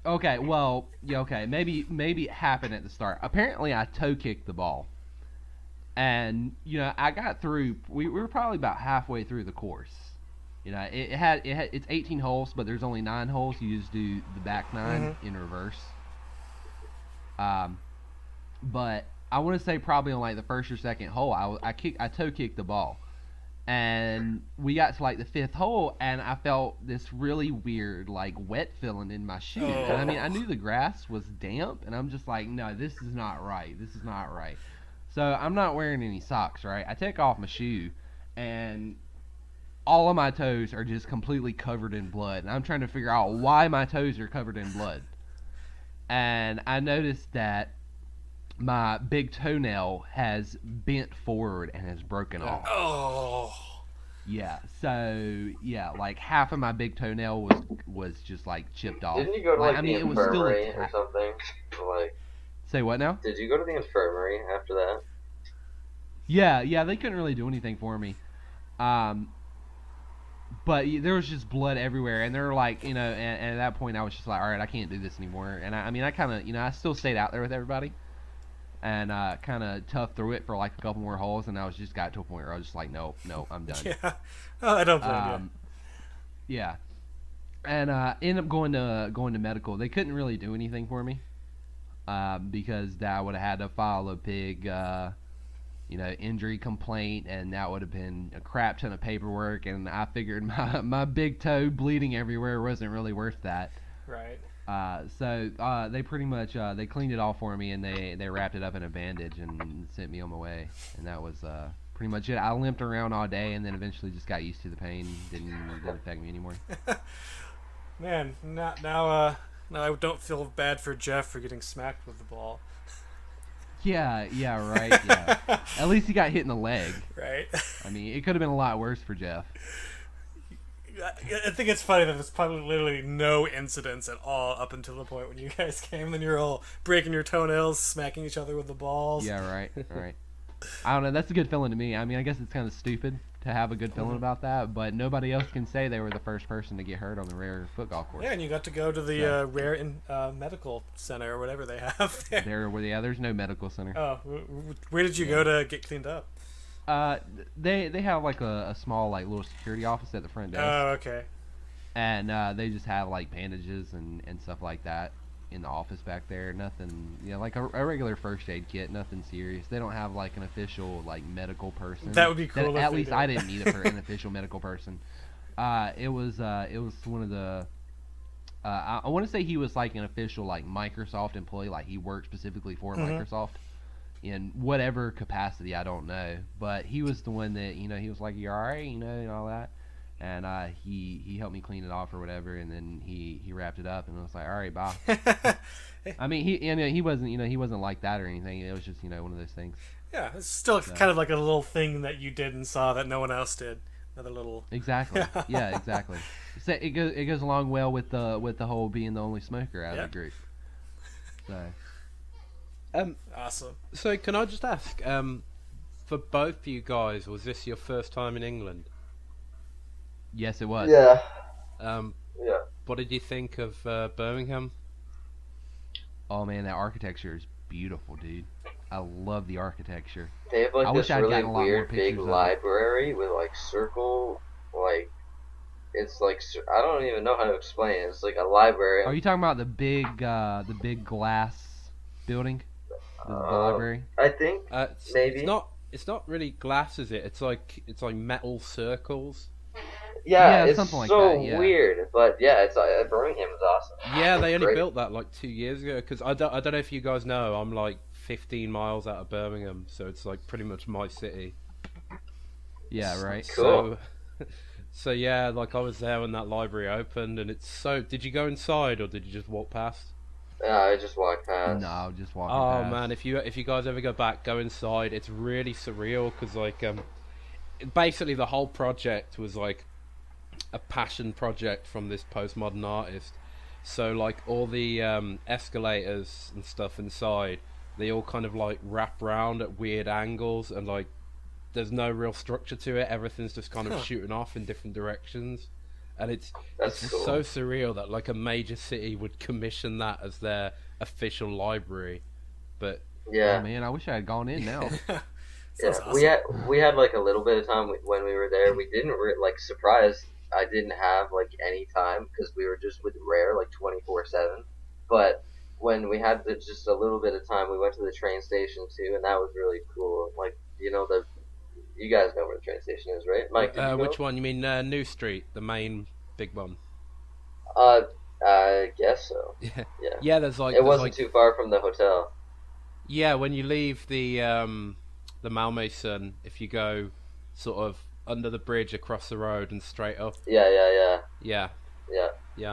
Okay, well, yeah, okay, maybe it happened at the start. Apparently, I toe kicked the ball, and I got through. We were probably about halfway through the course. It's 18 holes, but there's only 9 holes. You just do the back 9 in reverse. But I want to say probably on like the first or second hole, I toe kicked the ball. And we got to like the 5th hole, and I felt this really weird like wet feeling in my shoe. And I mean, I knew the grass was damp, and I'm just like, no, this is not right. This is not right. So I'm not wearing any socks, right? I take off my shoe, and all of my toes are just completely covered in blood. And I'm trying to figure out why my toes are covered in blood. And I noticed that my big toenail has bent forward and has broken off. Oh. Yeah. So like half of my big toenail was just like chipped off. Didn't you go to like the infirmary or something? Like. Say what now? Did you go to the infirmary after that? Yeah. They couldn't really do anything for me. But there was just blood everywhere, and they're like, and at that point I was just like, all right, I can't do this anymore. And I kind of, I still stayed out there with everybody. And kind of toughed through it for like a couple more holes, and I was just got to a point where I was just like, no, I'm done. Yeah, I don't blame you. Yeah, and ended up going to medical. They couldn't really do anything for me because I would have had to file a big, injury complaint, and that would have been a crap ton of paperwork. And I figured my big toe bleeding everywhere wasn't really worth that. Right. So they pretty much they cleaned it all for me, and they wrapped it up in a bandage and sent me on my way, and that was pretty much it. I limped around all day, and then eventually just got used to the pain. Didn't affect me anymore. Man, now I don't feel bad for Jeff for getting smacked with the ball. Yeah, right. Yeah. At least he got hit in the leg. Right. I mean, it could have been a lot worse for Jeff. I think it's funny that there's probably literally no incidents at all up until the point when you guys came. Then you're all breaking your toenails, smacking each other with the balls. Yeah, right. I don't know. That's a good feeling to me. I mean, I guess it's kind of stupid to have a good feeling about that, but nobody else can say they were the first person to get hurt on the rare foot golf course. Yeah, and you got to go to the rare medical center or whatever they have there. There's no medical center. Oh, where did you go to get cleaned up? They have like a small like little security office at the front desk. Oh, okay. And they just have like bandages and stuff like that in the office back there. Nothing, like a regular first aid kit. Nothing serious. They don't have like an official like medical person. That would be cool. At least I didn't need an official medical person. It was one of the I want to say he was like an official like Microsoft employee, like he worked specifically for Microsoft in whatever capacity, I don't know. But he was the one that he was like, "You're all right," and all that. And he helped me clean it off or whatever, and then he wrapped it up, and I was like, "All right, bye." I mean, he wasn't he wasn't like that or anything. It was just one of those things. Yeah, it's still kind of like a little thing that you did and saw that no one else did. Another little. Exactly. Yeah, exactly. So it goes along well with the whole being the only smoker out of the group. So. Awesome. So can I just ask, for both of you guys, was this your first time in England? Yes, it was. Yeah. Yeah. What did you think of Birmingham? Oh man, that architecture is beautiful, dude. I love the architecture. They have like I this wish I'd really gotten a lot more weird big pictures of it. library with like circle, like it's like I don't even know how to explain it. It's like a library. Are you talking about the big glass building? The library? I think maybe. It's not really glass, is it? It's like metal circles. Yeah, Yeah, it's something like so that, yeah. weird, but yeah, it's Birmingham is awesome. Yeah, they only Great. built that like 2 years ago. Because I don't know if you guys know, I'm like 15 miles out of Birmingham, so it's like pretty much my city. Yeah, right. Cool. So yeah, like I was there when that library opened, and it's so. Did you go inside or did you just walk past? Yeah, I just walked past. No, just walking Oh past. man, if you guys ever go back, go inside. It's really surreal because like basically the whole project was like a passion project from this postmodern artist. So like all the escalators and stuff inside, they all kind of like wrap round at weird angles, and like there's no real structure to it. Everything's just kind of shooting off in different directions, and it's cool. so surreal that like a major city would commission that as their official library. But Yeah. Oh man, I wish I had gone in now. Sounds Yeah, awesome. we had like a little bit of time when we were there. We didn't like surprised. I didn't have like any time because we were just with Rare like 24/7. But when we had just a little bit of time, we went to the train station too, and that was really cool. Like you guys know where the train station is, right? Mike, did you go? which one? You mean New Street, the main big one? I guess so. Yeah. Yeah. Yeah, there's like It wasn't too far from the hotel. Yeah, when you leave the Malmaison, if you go sort of under the bridge across the road and straight up. Yeah. Yeah,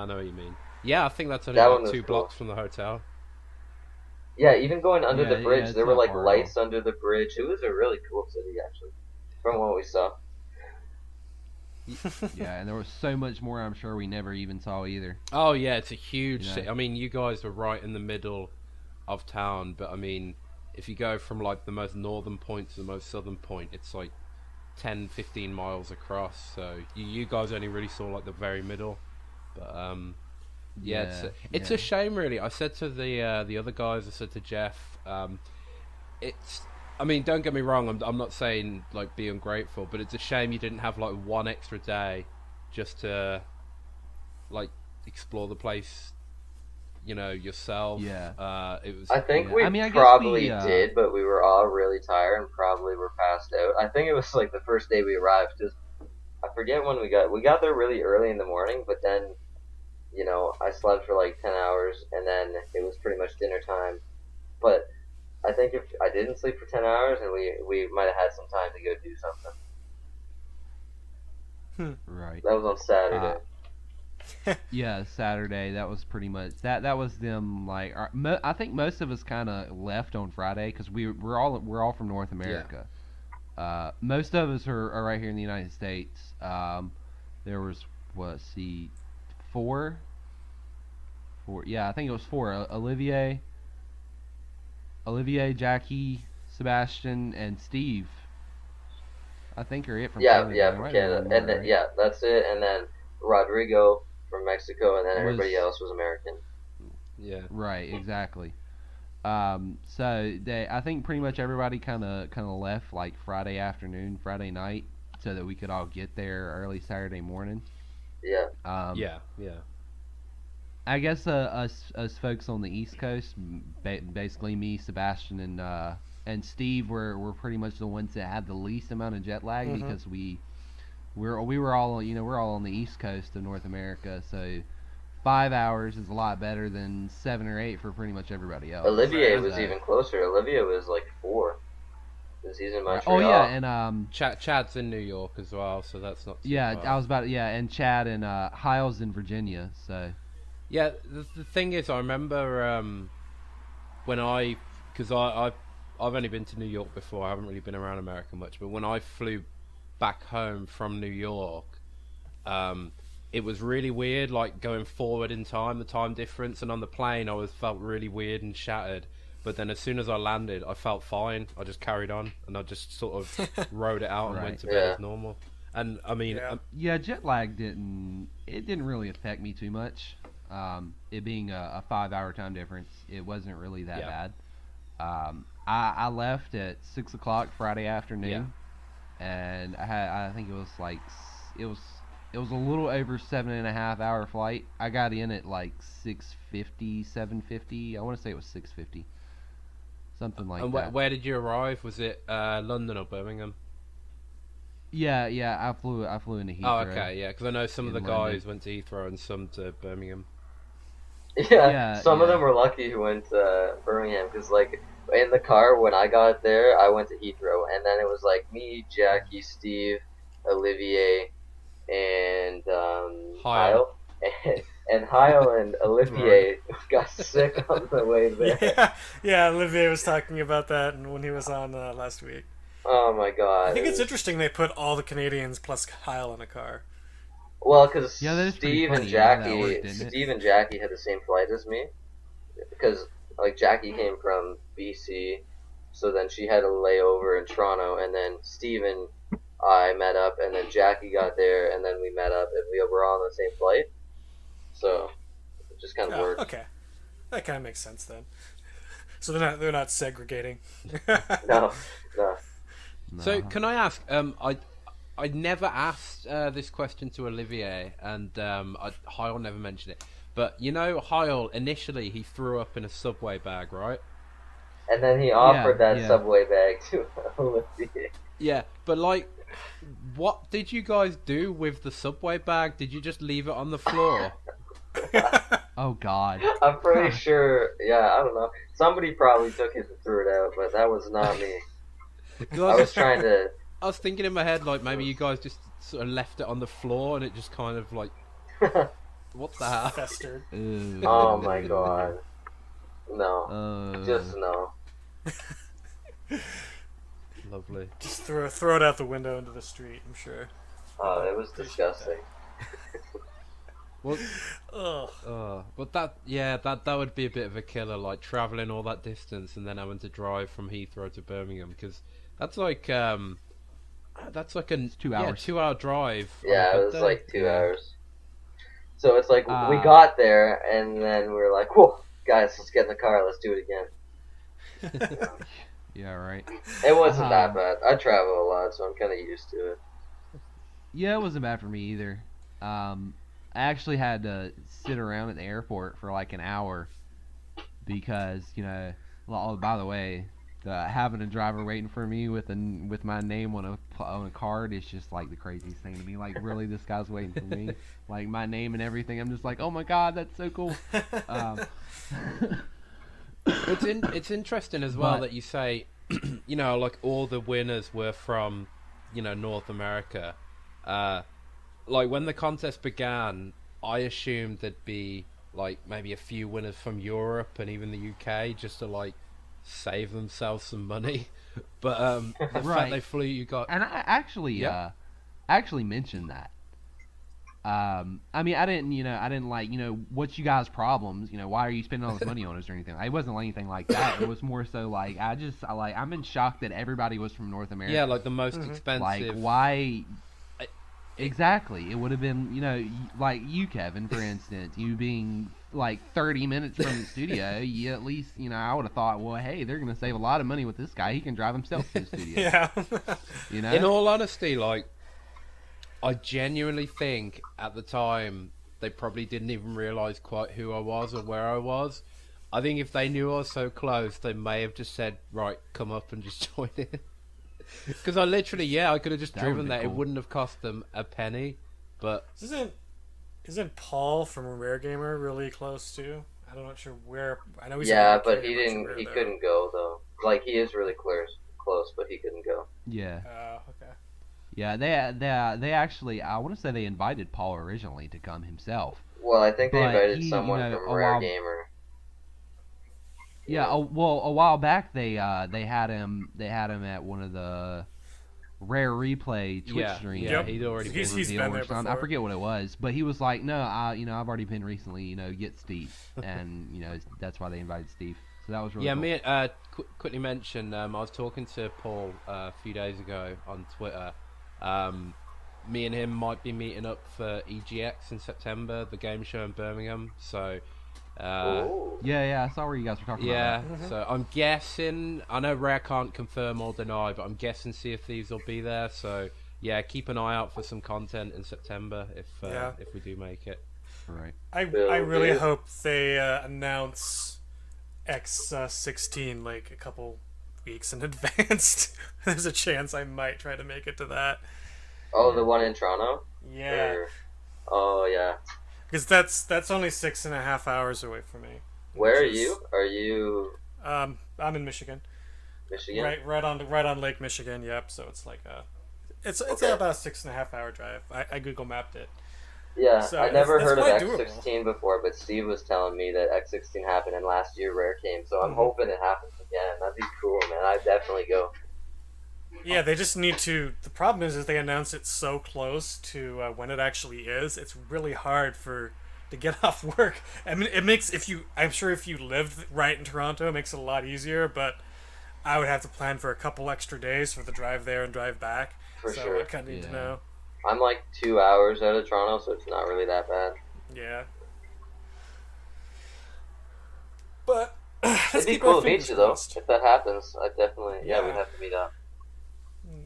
I know what you mean. Yeah, I think that's only That one like was 2 cool. blocks from the hotel. Yeah, even going under the bridge, it's there were not like far at lights under the bridge. It was a really cool city, actually, from what we saw. Yeah, and there was so much more I'm sure we never even saw either. Oh yeah, it's a huge Yeah. city. I mean, you guys were right in the middle of town, but I mean, if you go from like the most northern point to the most southern point, it's like 10, 15 miles across. So you guys only really saw like the very middle. But yeah, it's yeah. a shame, really. I said to the other guys, I said to Jeff, I mean, don't get me wrong. I'm not saying like be ungrateful, but it's a shame you didn't have like one extra day just to like explore the place, yourself. Yeah. It was. I think yeah. we I mean, I guess probably we, did, but we were all really tired and probably were passed out. I think it was like the first day we arrived. Just I forget when we got there really early in the morning, but then I slept for like 10 hours, and then it was pretty much dinner time. But I think if I didn't sleep for 10 hours, and we might have had some time to go do something. Right. That was on Saturday. Yeah, Saturday. That was pretty much that was them. Like, I think most of us kind of left on Friday because we're all from North America. Most of us are right here in the United States. There was four. Yeah, I think it was four. Olivier, Jackie, Sebastian, and Steve. I think are it from Canada. Yeah, There from might be Canada, one more, and then right? yeah, that's it. And then Rodrigo from Mexico, and then Was- everybody else was American. Yeah. Right, exactly. So I think pretty much everybody kind of left like Friday afternoon, Friday night, so that we could all get there early Saturday morning. Yeah. Yeah. I guess us folks on the East Coast, basically me, Sebastian, and Steve were pretty much the ones that had the least amount of jet lag because we were all we're all on the East Coast of North America, so 5 hours is a lot better than 7 or 8 for pretty much everybody else. Olivier Right. was even closer. Olivier was like 4. Because he's in Montreal. Oh yeah, and Chad's in New York as well, so that's not too yeah, far. I was about and Chad and Hiles in Virginia. So Yeah, the thing is, I remember when because I've only been to New York before. I haven't really been around America much. But when I flew back home from New York, it was really weird, like going forward in time, the time difference. And on the plane, I felt really weird and shattered. But then as soon as I landed, I felt fine. I just carried on, and I just sort of rode it out and Right. went to bed Yeah. as normal. And I mean, Yeah. yeah, jet lag didn't really affect me too much. It being a 5-hour time difference, it wasn't really that Yeah. bad. I left at 6 o'clock Friday afternoon, and I think it was like it was a little over 7.5 hour flight. I got in at like 6:50, 7:50. I want to say it was 6:50, something like and that. where did you arrive? Was it London or Birmingham? Yeah, I flew into Heathrow. Oh, okay, yeah, because I know some of the in guys London. went to Heathrow and some to Birmingham. Yeah, some of yeah. them were lucky who went to Birmingham. Because, like, in the car when I got there, I went to Heathrow. And then it was like me, Jackie, Steve, Olivier, and Hyle. And Hyle and Olivier got sick on the way there. Yeah, Olivier was talking about that when he was on last week. Oh my god. I think it's interesting they put all the Canadians plus Kyle in a car. Well, because Yeah, that is pretty Steve and funny how that Jackie, worked, didn't it? Steve and Jackie had the same flight as me. Because like Jackie came from BC, so then she had a layover in Toronto, and then Steve and I met up, and then Jackie got there, and then we met up, and we were all on the same flight. So it just kind of Oh, worked. okay, that kind of makes sense then. So they're not segregating. No. So can I ask? I never asked this question to Olivier, and Hyle never mentioned it. But you know, Hyle initially he threw up in a Subway bag, right? And then he offered that yeah. Subway bag to Olivier. Yeah, but like, what did you guys do with the Subway bag? Did you just leave it on the floor? Oh God. I'm pretty sure. Yeah, I don't know. Somebody probably took it and threw it out, but that was not me. 'Cause I was trying to. I was thinking in my head, like, maybe you guys just sort of left it on the floor and it just kind of like, what the hell? Festered. Oh my god. No. Just no. Lovely. Just throw it out the window into the street. I'm sure. Oh, it was disgusting. Well, Ugh. but that would be a bit of a killer, like traveling all that distance and then having to drive from Heathrow to Birmingham, because that's like a 2 hours. 2 hour drive. on a Yeah, good it was day. like 2 hours. So it's like we Ah. got there, and then we were like, "Whoa, guys, let's get in the car. Let's do it again." Yeah, right. It wasn't that bad. I travel a lot, so I'm kind of used to it. Yeah, it wasn't bad for me either. I actually had to sit around at the airport for like an hour because, well, by the way, having a driver waiting for me with my name on a card is just like the craziest thing to me. Like, really, this guy's waiting for me, like my name and everything. I'm just like, oh my god, that's so cool. It's interesting as well But- that you say, like all the winners were from, North America. Like when the contest began, I assumed there'd be like maybe a few winners from Europe and even the UK just to like save themselves some money. But the fact Right. they flew you got And I actually mentioned that. I mean, I didn't like, what's you guys' problems? Why are you spending all this money on us or anything? It wasn't like anything like that. It was more so like, I'm in shock that everybody was from North America. like the most expensive. Like, why? Exactly. It would have been, like you, Kevin, for instance, you being like 30 minutes from the studio, you at least, I would have thought, well, hey, they're going to save a lot of money with this guy. He can drive himself to the studio. Yeah. In all honesty, like, I genuinely think at the time they probably didn't even realise quite who I was or where I was. I think if they knew I was so close, they may have just said, right, come up and just join in. Because I literally, I could have just That would've driven been there. It cool. wouldn't have cost them a penny. But Isn't Isn't Paul from Rare Gamer really close too? I'm not sure where. I know he's Yeah, in the but UK, he I'm not sure didn't. where, He though. couldn't go though. Like he is really close, but he couldn't go. Yeah. Okay. Yeah, they actually, I want to say they invited Paul originally to come himself. Well, I think they But invited he, someone from a Rare while, Gamer. yeah, a while back they had him at one of the Rare Replay Twitch Yeah, streams. yeah, he'd already been He's reveal been or there something. I before. forget what it was, but he was like, "No, I've already been recently. Get Steve," and that's why they invited Steve. So that was really cool. Me. Quickly mention. I was talking to Paul a few days ago on Twitter. Me and him might be meeting up for EGX in September, the game show in Birmingham. So, Ooh. Yeah, I saw where you guys were talking about that. so I'm guessing. I know Rare can't confirm or deny, but I'm guessing Sea of Thieves will be there. So yeah, keep an eye out for some content in September if we do make it. Right. I really hope they announce X16 like a couple weeks in advance. There's a chance I might try to make it to that. Oh, the one in Toronto. Yeah, Oh yeah. because that's only 6.5 hours away from me. Where are which is- you? Are you I'm in Michigan. Michigan? Right on Lake Michigan. Yep. So it's like it's Okay. about a 6.5 hour drive. I Google mapped it. Yeah, So I never that's heard of quite doable. X16 before, but Steve was telling me that X16 happened and last year Rare came, so I'm Mhm. hoping it happens again. That'd be cool, man. I'd definitely go. Yeah, they just need to. The problem is they announce it so close to when it actually is. It's really hard to get off work. I mean, it makes I'm sure if you lived right in Toronto, it makes it a lot easier. But I would have to plan for a couple extra days for the drive there and drive back. For so sure. I kind of need to Yeah. know. I'm like 2 hours out of Toronto, so it's not really that bad. Yeah. But let's It'd be keep our cool to meet fingers you though. crossed. If that happens, I definitely we'd Yeah. have to meet up.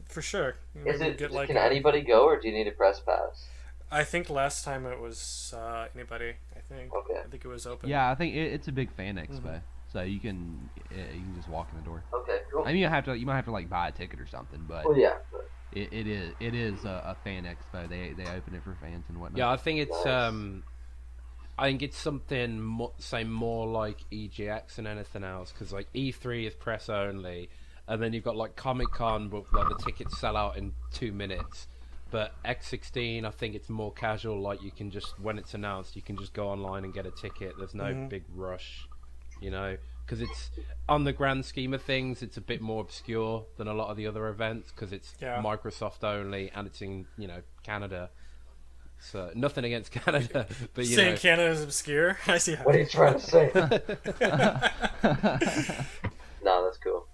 For sure. Is Maybe it? get like Can anybody go, or do you need a press pass? I think last time it was anybody. I think. Okay. I think it was open. Yeah, I think it's a big fan expo, so you can just walk in the door. Okay, cool. I mean, you might have to like buy a ticket or something, but Well, yeah. it is a fan expo. They open it for fans and whatnot. Yeah, I think it's Nice. I think it's something more like EGX than anything else, because like E3 is press only, and then you've got like Comic Con, but like the tickets sell out in 2 minutes. But X16, I think it's more casual. Like you can just, when it's announced, you can just go online and get a ticket. There's no big rush, because it's on the grand scheme of things, it's a bit more obscure than a lot of the other events because it's Microsoft only and it's in Canada. So nothing against Canada, but Saying Canada is obscure. I see how. What are you trying to say? No, that's cool.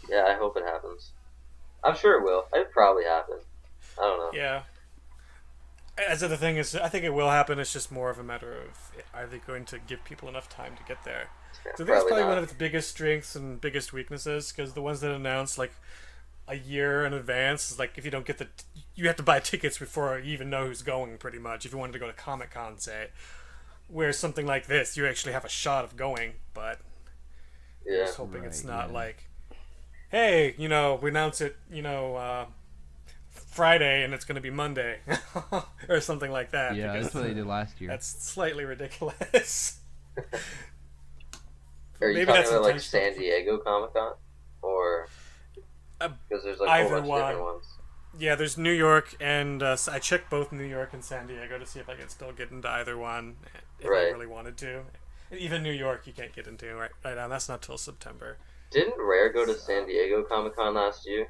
Yeah, I hope it happens. I'm sure it will. It'll probably happen. I don't know. Yeah. As the thing is, I think it will happen. It's just more of a matter of are they going to give people enough time to get there. Yeah, So that's probably not. one of its biggest strengths and biggest weaknesses, because the ones that announce like a year in advance is like if you don't get you have to buy tickets before you even know who's going. Pretty much, if you wanted to go to Comic Con, say, whereas something like this, you actually have a shot of going, but Yeah. just hoping it's Right, not yeah. like, hey, we announce it, Friday and it's going to be Monday or something like that. Yeah, because that's what they did last year. that's slightly ridiculous. Are you Maybe talking that's about like intentional. San Diego Comic Con, or because there's like a either whole bunch of different one. ones? Yeah, there's New York, and I checked both New York and San Diego to see if I could still get into either one if I Right. really wanted to. Even New York, you can't get into right now. That's not till September. Didn't Rare go to San Diego Comic Con last year?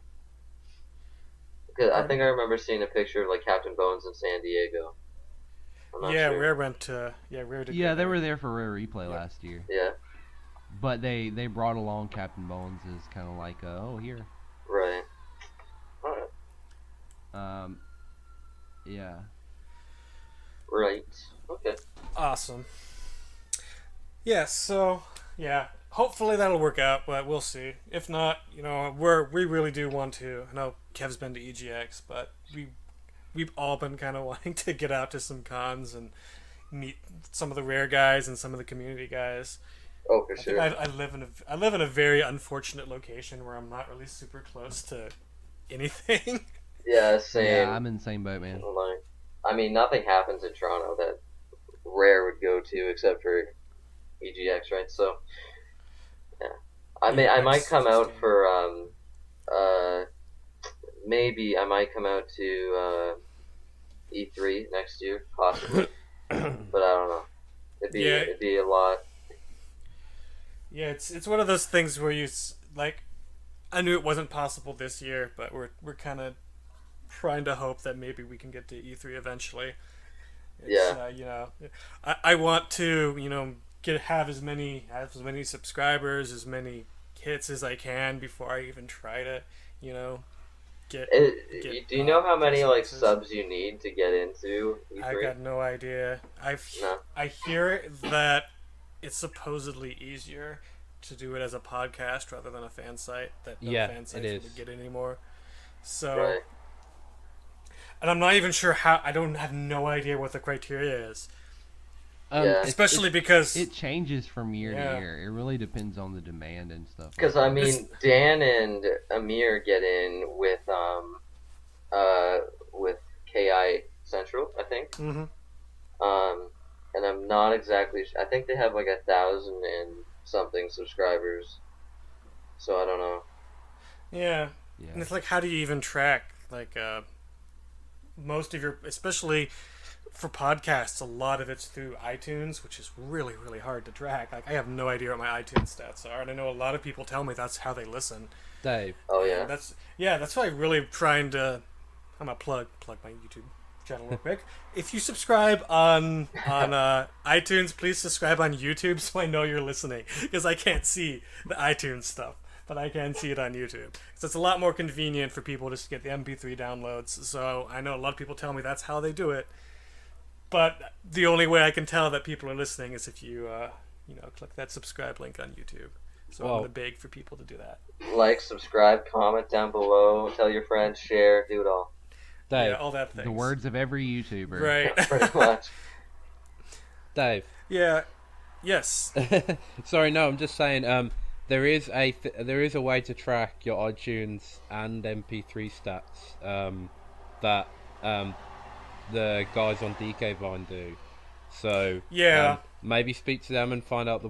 Because I think I remember seeing a picture of like Captain Bones in San Diego. I'm not Yeah, sure. Rare went to. Yeah, Rare did. Yeah, go they there. were there for Rare Replay last year, Yeah, but they brought along Captain Bones as kind of like here. right. Alright. Yeah. Right. Okay. Awesome. Yeah, so yeah, hopefully that'll work out, but we'll see. If not, we really do want to. I know Kev's been to EGX, but we've all been kind of wanting to get out to some cons and meet some of the Rare guys and some of the community guys. Oh, for I sure. think I live in a very unfortunate location where I'm not really super close to anything. Yeah, same. Yeah, I'm in the same boat, man. Like, I mean, nothing happens in Toronto that Rare would go to except for EGX, right? So, yeah. I might come out for, maybe I might come out to, E3 next year, possibly. But I don't know. It'd be a lot. Yeah, it's one of those things where like, I knew it wasn't possible this year, but we're kind of trying to hope that maybe we can get to E3 eventually. You know, I want to, you know, have as many subscribers, as many hits as I can before I even try to, you know, get. Do you know how many like subs you need to get into E3? I got no idea. I hear that it's supposedly easier to do it as a podcast rather than a fan site. That no fan sites really get anymore. So. Right. And I'm not even sure how. I don't have no idea what the criteria is. Especially because it changes from year to year. It really depends on the demand and stuff. Because I mean, Dan and Amir get in with KI Central, I think. Mm-hmm. And I'm not exactly. I think they have like 1,000 and something subscribers. So I don't know. Yeah. And it's like, how do you even track like most of your, especially for podcasts, a lot of it's through iTunes, which is really, really hard to track. Like, I have no idea what my iTunes stats are, and I know a lot of people tell me that's how they listen. Dave. Oh yeah. That's why I'm really trying to. I'm gonna plug my YouTube channel real quick. If you subscribe on iTunes, please subscribe on YouTube so I know you're listening, because I can't see the iTunes stuff, but I can see it on YouTube. So it's a lot more convenient for people just to get the MP3 downloads. So I know a lot of people tell me that's how they do it. But the only way I can tell that people are listening is if you, click that subscribe link on YouTube. So I'm going to beg for people to do that. Like, subscribe, comment down below, tell your friends, share, do it all. Dave. Yeah, all that things. The words of every YouTuber. Right. Pretty much. Dave. Yeah. Yes. Sorry, no, I'm just saying. There is a way to track your iTunes and MP3 stats. That the guys on DK Vine do. So maybe speak to them and find out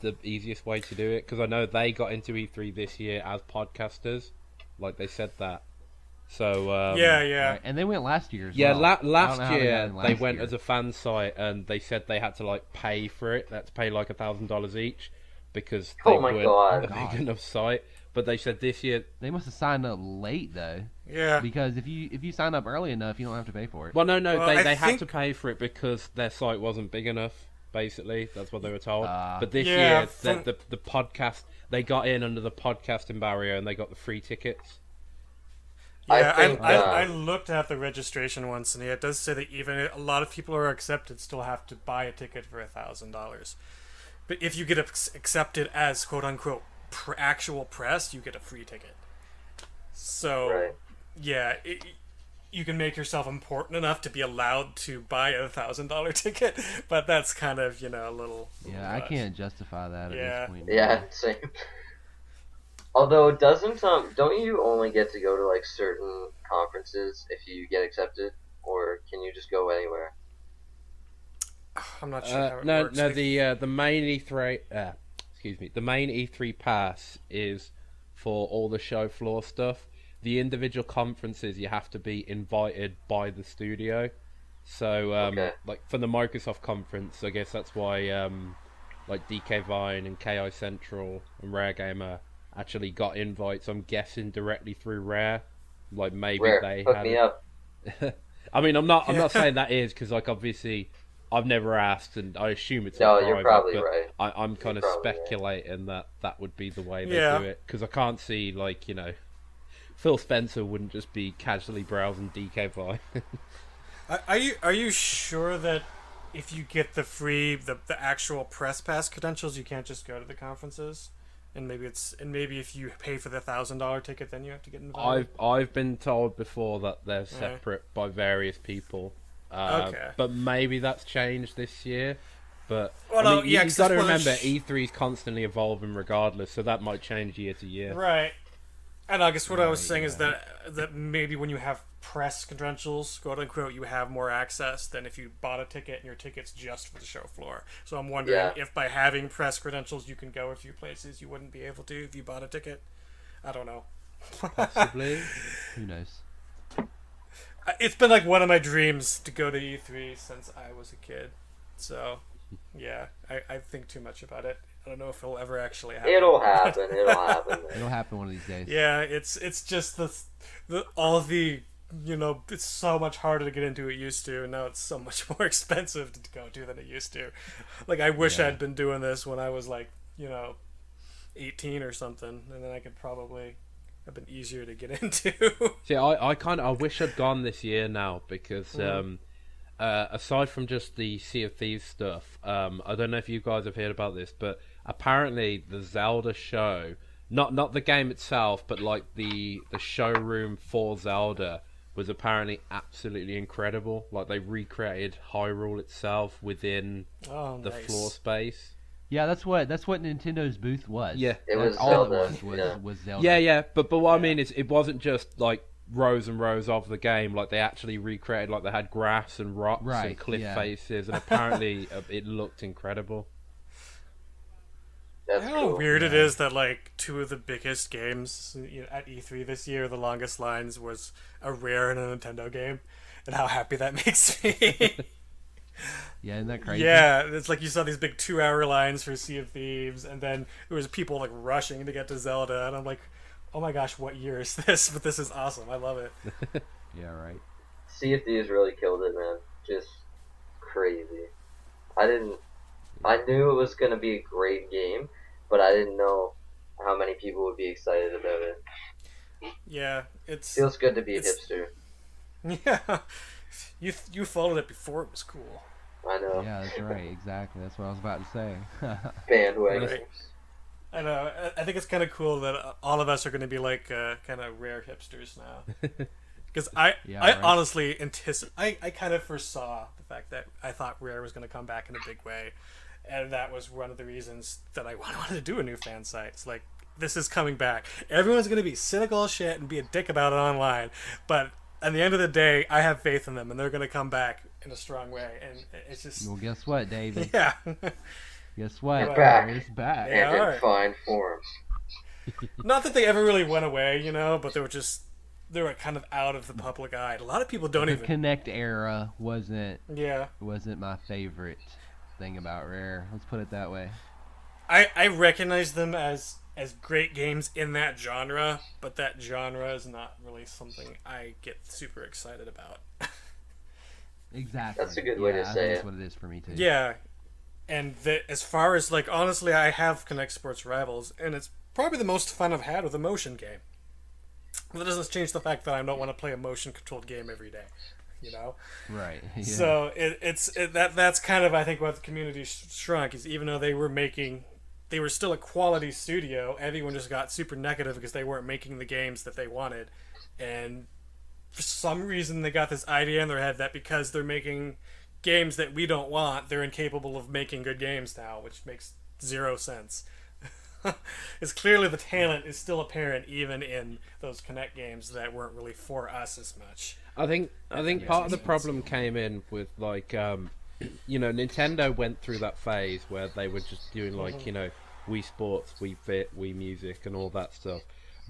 the easiest way to do it, because I know they got into E3 this year as podcasters, like they said that. So Right. And they went last year as yeah, well. last year they went as a fan site, and they said they had to like pay for it. They had to pay like $1,000 each because they weren't a big enough site. But they said this year they must have signed up late though. Yeah. Because if you sign up early enough, you don't have to pay for it. Well, no, they had to pay for it because their site wasn't big enough. Basically, that's what they were told. But this year, the podcast, they got in under the podcasting barrier and they got the free tickets. Yeah, I looked at the registration once, and it does say that even a lot of people who are accepted still have to buy a ticket for $1,000. But if you get accepted as quote unquote actual press, you get a free ticket. So, you can make yourself important enough to be allowed to buy a $1,000 ticket, but that's kind of, a little. Yeah, I can't justify that at this point. Yeah, same. Although, don't you only get to go to like certain conferences if you get accepted, or can you just go anywhere? I'm not sure how it no, works. No, the main E3, the main E3 pass is for all the show floor stuff. The individual conferences, you have to be invited by the studio. So, like for the Microsoft conference, I guess that's why like DK Vine and KI Central and Rare Gamer actually got invites. I'm guessing directly through Rare. Like maybe Rare, they hook had. Me up. I mean, I'm not saying that is, because like obviously I've never asked, and I assume it's no. private, You're probably but right. I'm kind of speculating that would be the way they do it, because I can't see like Phil Spencer wouldn't just be casually browsing DK Vine. Are you sure that if you get the free the actual press pass credentials, you can't just go to the conferences? And maybe if you pay for the $1,000 ticket, then you have to get invited. I've been told before that they're separate by various people. But maybe that's changed this year. But you've got to remember, E3 is constantly evolving regardless, so that might change year to year. Right. And I guess what I was saying is that maybe when you have press credentials, quote unquote, you have more access than if you bought a ticket and your ticket's just for the show floor. So I'm wondering if by having press credentials you can go a few places you wouldn't be able to if you bought a ticket. I don't know. Possibly. Who knows? It's been like one of my dreams to go to E3 since I was a kid. So, yeah, I think too much about it. I don't know if it'll ever actually happen. It'll happen. It'll happen. It'll happen one of these days. Yeah, it's just all the, you know, it's so much harder to get into it used to, and now it's so much more expensive to go to than it used to. Like, I wish I'd been doing this when I was like, you know, 18 or something, and then I could probably have been easier to get into. See, I wish I'd gone this year now because aside from just the Sea of Thieves stuff, I don't know if you guys have heard about this, but apparently the Zelda show, not the game itself, but like the showroom for Zelda was apparently absolutely incredible. Like they recreated Hyrule itself within the floor space. Yeah, that's what Nintendo's booth was. Yeah, it was all Zelda. it was Zelda. Yeah. But what I mean is, it wasn't just like rows and rows of the game. Like they actually recreated, like they had grass and rocks and cliff faces, and apparently it looked incredible. That's How cool. weird it is that like two of the biggest games, you know, at E3 this year, the longest lines was a Rare and a Nintendo game, and how happy that makes me. Yeah, isn't that crazy? Yeah, it's like you saw these big 2-hour lines for Sea of Thieves, and then there was people like rushing to get to Zelda, and I'm like, oh my gosh, what year is this? But this is awesome. I love it. Yeah, right. Sea of Thieves really killed it, man. Just crazy. I knew it was gonna be a great game, but I didn't know how many people would be excited about it. Yeah, Feels good to be a hipster. Yeah, you followed it before it was cool. I know. Yeah, that's right. Exactly. That's what I was about to say. Bandwagon. Right. I know. I think it's kind of cool that all of us are going to be like kind of rare hipsters now. Because I honestly I kind of foresaw the fact that I thought Rare was going to come back in a big way, and that was one of the reasons that I wanted to do a new fan site. It's like, this is coming back. Everyone's going to be cynical as shit and be a dick about it online, but at the end of the day, I have faith in them, and they're going to come back in a strong way. And it's just... Well, guess what, David? Yeah. Guess what? They're back. It's back. They And are. in fine form. Not that they ever really went away, you know, but they were kind of out of the public eye. A lot of people don't The even... Connect era wasn't my favorite thing about Rare. Let's put it that way. I recognize them as great games in that genre, but that genre is not really something I get super excited about. Exactly. That's a good way to say that's it. what it is for me too. Yeah, and as far as like, honestly, I have Connect Sports Rivals, and it's probably the most fun I've had with a motion game. But that doesn't change the fact that I don't want to play a motion controlled game every day, you know. Right. Yeah. So that's kind of, I think, what the community shrunk, is even though they were still a quality studio, everyone just got super negative because they weren't making the games that they wanted, and for some reason they got this idea in their head that because they're making games that we don't want, they're incapable of making good games now, which makes zero sense. It's clearly the talent is still apparent even in those Connect games that weren't really for us as much. I think part of the problem came in with like you know, Nintendo went through that phase where they were just doing like, you know, Wii Sports, Wii Fit, Wii Music and all that stuff.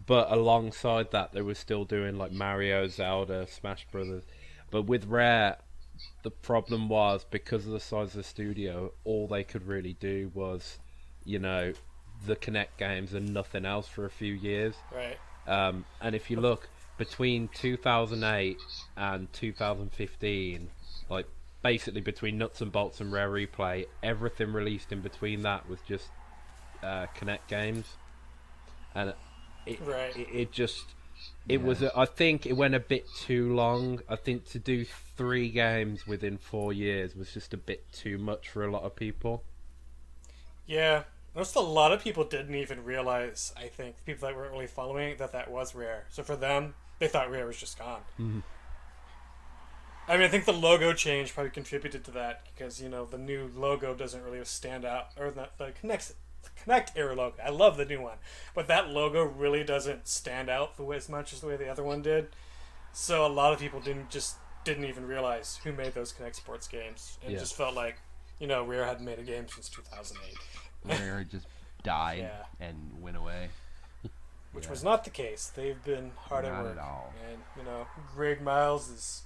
But alongside that, they were still doing like Mario, Zelda, Smash Brothers. But with Rare, the problem was, because of the size of the studio, all they could really do was, you know, the Kinect games and nothing else for a few years. Right. And if you look between 2008 and 2015, like basically between Nuts and Bolts and Rare Replay, everything released in between that was just Kinect games, and it was I think it went a bit too long. I think to do 3 games within 4 years was just a bit too much for a lot of people. Yeah, most a lot of people didn't even realize, I think, people that weren't really following it, that was Rare. So for them, they thought Rare was just gone. Mm-hmm. I mean, I think the logo change probably contributed to that, because, you know, the new logo doesn't really stand out, or the Connect era logo. I love the new one, but that logo really doesn't stand out as much as the way the other one did. So a lot of people didn't even realize who made those Connect Sports games, and it Yeah. just felt like, Rare hadn't made a game since 2008. Rare just died Yeah. and went away. Which Yeah. was not the case. They've been hard at Not work. at all. And, Greg Miles is,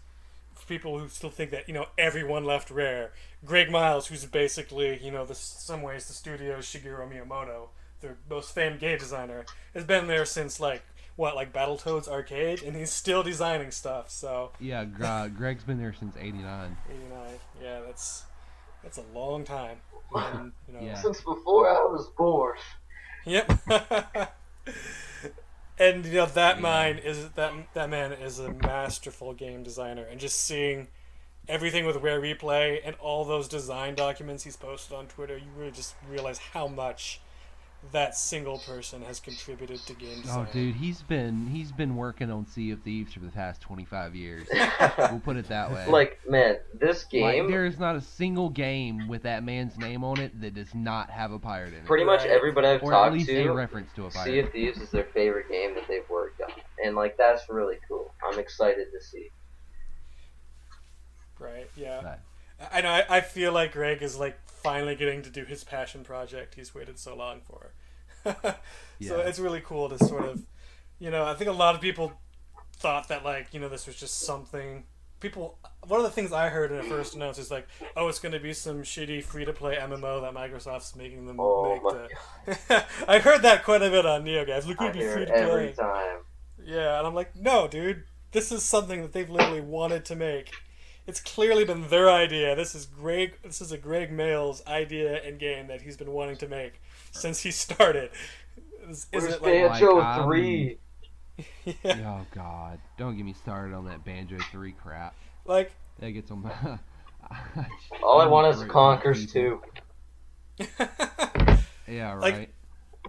for people who still think that, everyone left Rare, Greg Miles, who's basically, some ways the studio's Shigeru Miyamoto, their most famed game designer, has been there since, like Battletoads Arcade, and he's still designing stuff, so. Yeah, Greg's been there since '89. 89. Yeah, that's a long time. And, Yeah. Since before I was born. Yep. And that Yeah. man is a masterful game designer, and just seeing everything with Rare Replay and all those design documents he's posted on Twitter, you really just realize how much that single person has contributed to game design. Oh, dude, he's been working on Sea of Thieves for the past 25 years. We'll put it that way. Like, man, this game. Like, there is not a single game with that man's name on it that does not have a pirate in it. Pretty much Right. everybody I've Or at talked least a to, reference to a Sea pirate. of Thieves is their favorite game that they've worked on, and like that's really cool. I'm excited to see. Right? Yeah. But, I know. I feel like Greg is like finally getting to do his passion project he's waited so long for. So Yeah. it's really cool to sort of, I think a lot of people thought that like this was just something. One of the things I heard when it first announced is like, oh, it's going to be some shitty free-to-play MMO that Microsoft's making them Oh make. I heard that quite a bit on NeoGAF. Look, I it'll be hear it free-to-play. every time. Yeah, and I'm like, no, dude, this is something that they've literally wanted to make. It's clearly been their idea. This is a Greg Mails idea and game that he's been wanting to make since he started. Isn't Where's it like, Banjo like, 3? yeah, oh, God. Don't get me started on that Banjo 3 crap. like, That gets on my... All I want is Great Conkers people. 2. Yeah, right. Like,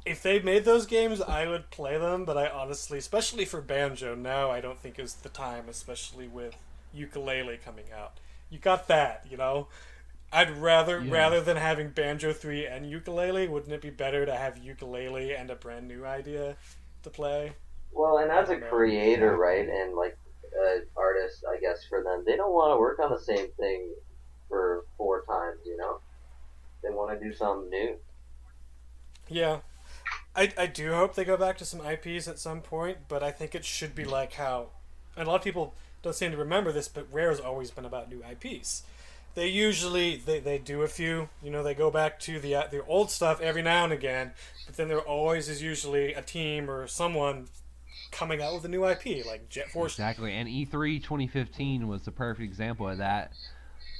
if they made those games, I would play them, but I honestly, especially for Banjo, now I don't think is the time, especially with Ukulele coming out. You got that, I'd rather than having Banjo 3 and Ukulele, wouldn't it be better to have Ukulele and a brand new idea to play? Well, and as a I don't know. creator, right, and like artist, I guess for them, they don't want to work on the same thing for 4 times. They want to do something new. Yeah. I do hope they go back to some IPs at some point, but I think it should be like how, and a lot of people don't seem to remember this, but Rare's always been about new IPs. They usually they do a few, they go back to the old stuff every now and again, but then there always is usually a team or someone coming out with a new IP, like Jet Force. Exactly, and E3 2015 was the perfect example of that.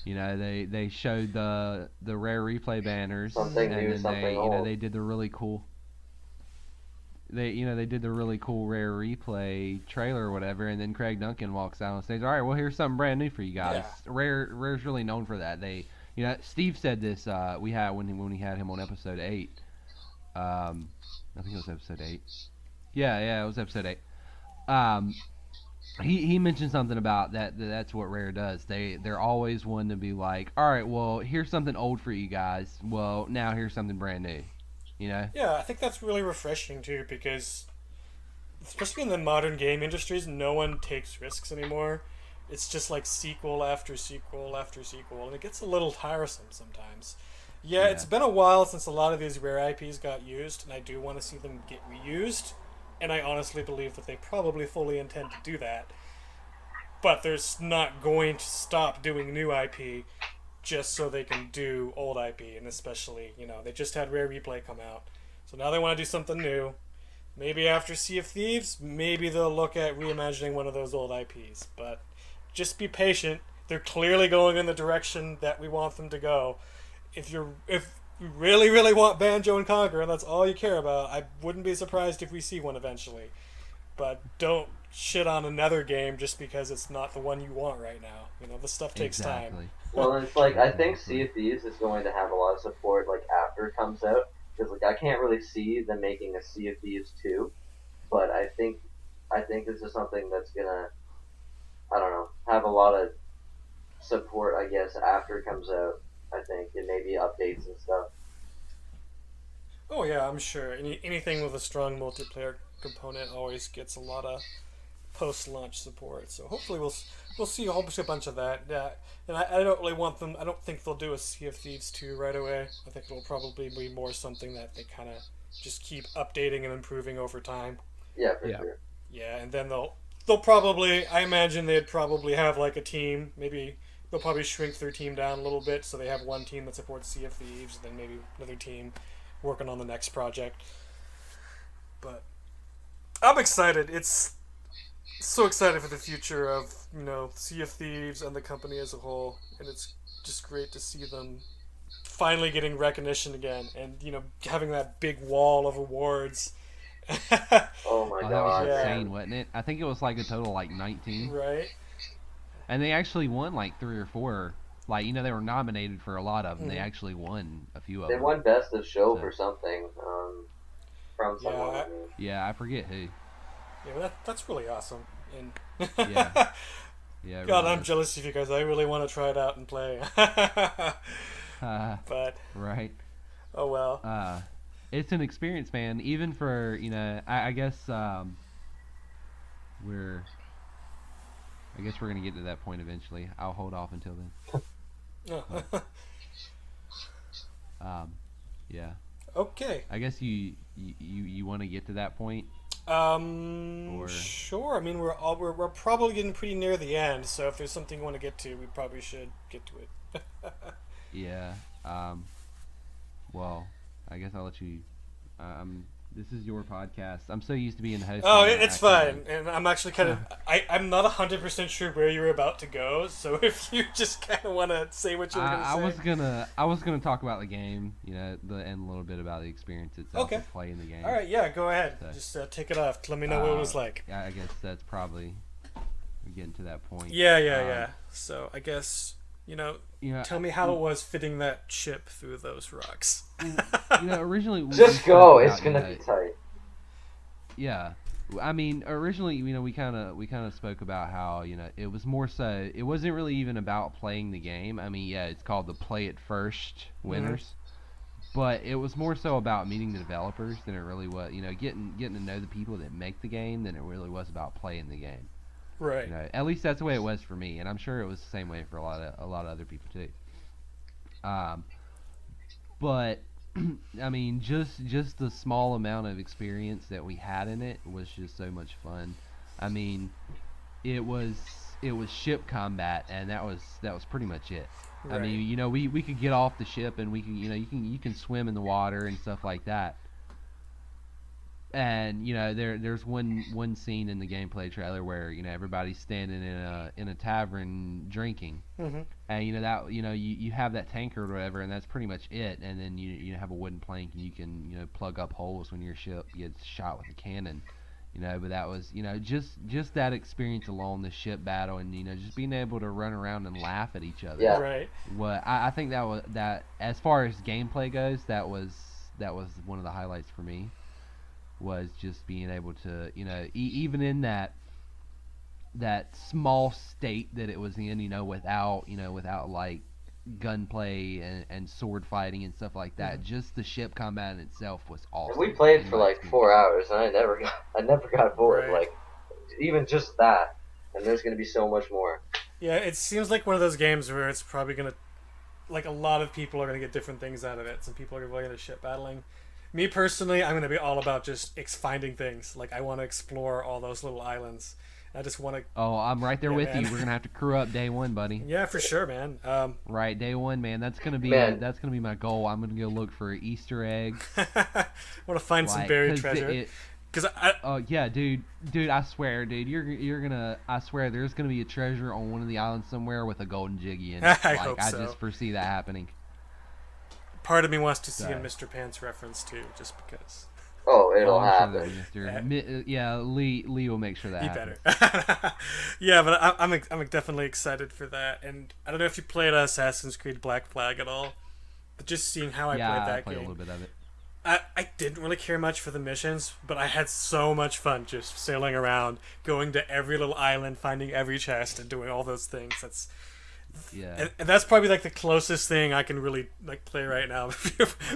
They showed the Rare Replay banners, Something and new, then something old. they did the really cool. They did the really cool Rare Replay trailer or whatever, and then Craig Duncan walks out on stage. All right, well here's something brand new for you guys. Yeah. Rare's really known for that. Steve said this. We had when we had him on episode 8. I think it was episode 8. Yeah, it was episode 8. He mentioned something about that. That's what Rare does. They're always one to be like, all right, well here's something old for you guys. Well now here's something brand new. Yeah, I think that's really refreshing too, because especially in the modern game industries, no one takes risks anymore. It's just like sequel after sequel after sequel, and it gets a little tiresome sometimes. Yeah, it's been a while since a lot of these Rare IPs got used, and I do want to see them get reused, and I honestly believe that they probably fully intend to do that. But they're not going to stop doing new IP just so they can do old IP, and especially, they just had Rare Replay come out. So now they want to do something new. Maybe after Sea of Thieves, maybe they'll look at reimagining one of those old IPs. But just be patient. They're clearly going in the direction that we want them to go. If you really, really want Banjo and Conquer, and that's all you care about, I wouldn't be surprised if we see one eventually. But don't shit on another game just because it's not the one you want right now. This stuff takes time. Well, it's like I think Sea of Thieves is going to have a lot of support like after it comes out, because like I can't really see them making a Sea of Thieves 2, but I think this is something that's gonna, I don't know, have a lot of support, I guess, after it comes out. I think, and maybe updates and stuff. Oh yeah, I'm sure. Anything with a strong multiplayer component always gets a lot of post-launch support. So hopefully we'll see a whole bunch of that. And I don't really want them. I don't think they'll do a Sea of Thieves 2 right away. I think it'll probably be more something that they kind of just keep updating and improving over time. Yeah, for sure. Yeah, and then they'll probably, I imagine they'd probably have like a team. Maybe they'll probably shrink their team down a little bit, so they have one team that supports Sea of Thieves, and then maybe another team working on the next project. But I'm excited. It's so excited for the future of, Sea of Thieves and the company as a whole, and it's just great to see them finally getting recognition again, and having that big wall of awards. Oh my That god. was insane, wasn't it? I think it was like a total like 19. Right. And they actually won like 3 or 4. Like, they were nominated for a lot of them. They actually won a few of They them. won Best of Show for something. From Yeah, someone. Yeah, I forget who. Yeah, but that's really awesome. And Yeah. Yeah. it God, really I'm is. jealous of you guys. I really want to try it out and play. But Right. oh well. It's an experience, man. Even for I guess we're gonna get to that point eventually. I'll hold off until then. Yeah. Okay. I guess you want to get to that point. Or- Sure. I mean, we're probably getting pretty near the end. So if there's something you want to get to, we probably should get to it. Yeah. Well, I guess I'll let you. This is your podcast. I'm so used to being the host. Oh, that it's I kinda- fine. And I'm actually kind of I'm not 100% sure where you're about to go. So if you just kind of want to say what you were going to say. I was gonna talk about the game, and a little bit about the experience itself Okay. of playing the game. All right. Yeah. Go ahead. So- Just take it off. Let me know what it was like. I guess that's probably we're getting to that point. Yeah. So I guess tell me how mm. it was fitting that ship through those rocks. Originally we Just spoke go. about, It's gonna be tight. Yeah, I mean, originally, we kind of spoke about how it was more so it wasn't really even about playing the game. I mean, yeah, it's called the Play It First winners, but it was more so about meeting the developers than it really was. Getting to know the people that make the game than it really was about playing the game. Right. At least that's the way it was for me, and I'm sure it was the same way for a lot of other people too. But I mean, just the small amount of experience that we had in it was just so much fun. I mean, it was ship combat, and that was pretty much it. Right. I mean, we could get off the ship, and we can you can swim in the water and stuff like that. And there's one scene in the gameplay trailer where everybody's standing in a tavern drinking, and that you have that tanker or whatever, and that's pretty much it. And then you have a wooden plank, and you can plug up holes when your ship gets shot with a cannon. But that was just that experience alone, the ship battle, and just being able to run around and laugh at each other. Yeah. Right. What I think that as far as gameplay goes, that was one of the highlights for me. Was just being able to, even in that small state that it was in, without like gunplay and sword fighting and stuff like that. Just the ship combat in itself was awesome. And we played in for my like experience. 4 hours, and I never got bored. Right. Like, even just that. And there's gonna be so much more. Yeah, it seems like one of those games where it's probably gonna, like, a lot of people are gonna get different things out of it. Some people are going to ship battling. Me personally, I'm gonna be all about just finding things. Like, I want to explore all those little islands. I just want to. Oh, I'm right there Yeah, with man. you. We're gonna have to crew up day one, buddy. Yeah, for sure, man. Right, day one, man. That's gonna be Man. that's gonna be my goal. I'm gonna go look for Easter eggs. I want to find some like, buried 'cause treasure. Because Oh yeah, dude, I swear, dude, you're gonna. I swear, there's gonna be a treasure on one of the islands somewhere with a golden jiggy in it. I hope I so. just foresee that happening. part of me wants to see a Sorry. Mr. Pants reference too, just because. Oh, it'll I'm sure happen. yeah, Lee will make sure that He happens. better. Yeah, but I'm definitely excited for that, and I don't know if you played Assassin's Creed Black Flag at all, but just seeing how I Yeah, played I that played a game. little bit of it. I didn't really care much for the missions, but I had so much fun just sailing around, going to every little island, finding every chest, and doing all those things. Yeah. And that's probably like the closest thing I can really like play right now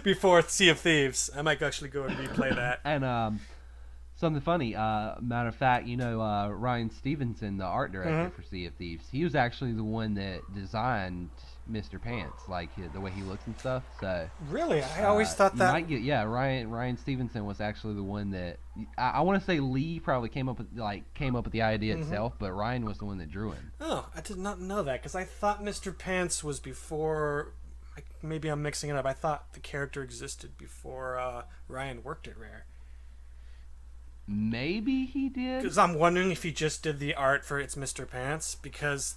before Sea of Thieves. I might actually go and replay that. And something funny. Matter of fact, Ryan Stevenson, the art director for Sea of Thieves, he was actually the one that designed Mr. Pants, like the way he looks and stuff. So Really, I always thought you that. might get Ryan Stevenson was actually the one that I want to say Lee probably came up with the idea itself, but Ryan was the one that drew him. Oh, I did not know that because I thought Mr. Pants was before. Maybe I'm mixing it up. I thought the character existed before Ryan worked at Rare. Maybe he did. Because I'm wondering if he just did the art for It's Mr. Pants, because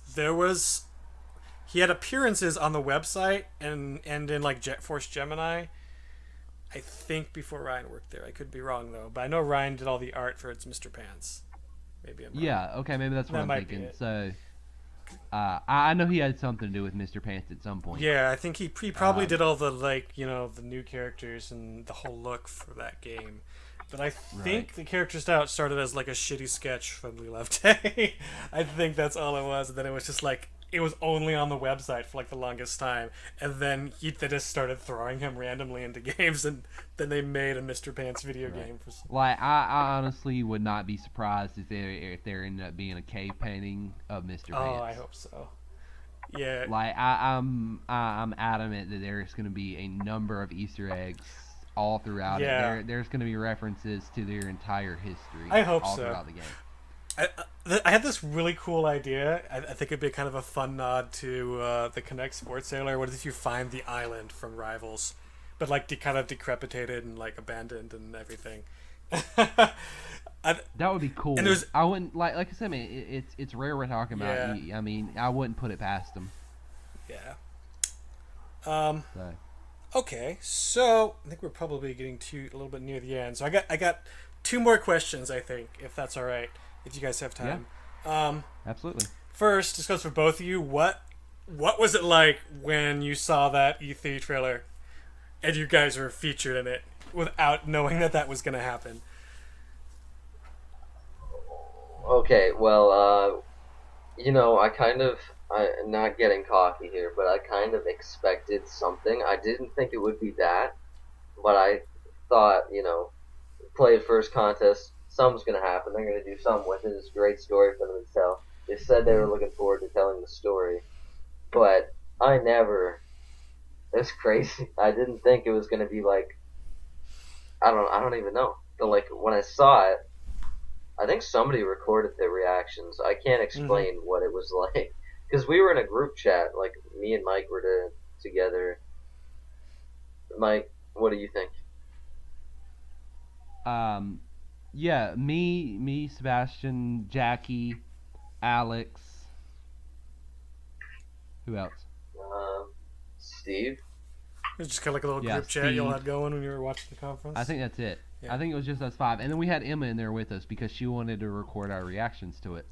he had appearances on the website and in like Jet Force Gemini. I think before Ryan worked there. I could be wrong though, but I know Ryan did all the art for It's Mr. Pants. Maybe I'm wrong. Yeah. Okay. Maybe that's what That I'm might be thinking. it. So. I know he had something to do with Mr. Pants at some point. Yeah, I think he probably did all the the new characters and the whole look for that game. But I think the character started as like a shitty sketch from We Love Day. I think that's all it was, and then it was just like it was only on the website for like the longest time, and then they just started throwing him randomly into games, and then they made a Mr. Pants video game. Like I honestly would not be surprised if there ended up being a cave painting of Mr. Pants. Oh, I hope so. Yeah. Like I'm adamant that there's going to be a number of Easter eggs all throughout it. There's going to be references to their entire history. I hope all so. Throughout the game. I had this really cool idea. I think it'd be kind of a fun nod to the Connect Sports Sailor. What if you find the island from Rivals, but like kind of decrepitated and like abandoned and everything? That would be cool. And I wouldn't like I said, man. It's rare we're talking about. Yeah. I mean, I wouldn't put it past them. Yeah. So. Okay, so I think we're probably getting a little bit near the end. So I got 2 more questions. I think, if that's all right, if you guys have time. Yeah. Absolutely. First, this goes for both of you. What was it like when you saw that E3 trailer, and you guys were featured in it without knowing that was going to happen? Okay, well, I'm not getting cocky here, but I kind of expected something. I didn't think it would be that, but I thought, play first contest, something's going to happen. They're going to do something with it. It's a great story for them to tell. They said they were looking forward to telling the story, but it's crazy. I didn't think it was going to be like, I don't even know. But like, when I saw it, I think somebody recorded the reactions. I can't explain what it was like. Because we were in a group chat, like me and Mike were together. Mike, what do you think? Yeah, me, Sebastian, Jackie, Alex. Who else? Steve. It was just kind of like a little group chat y'all had going when you were watching the conference. I think that's it. Yeah. I think it was just us 5, and then we had Emma in there with us because she wanted to record our reactions to it.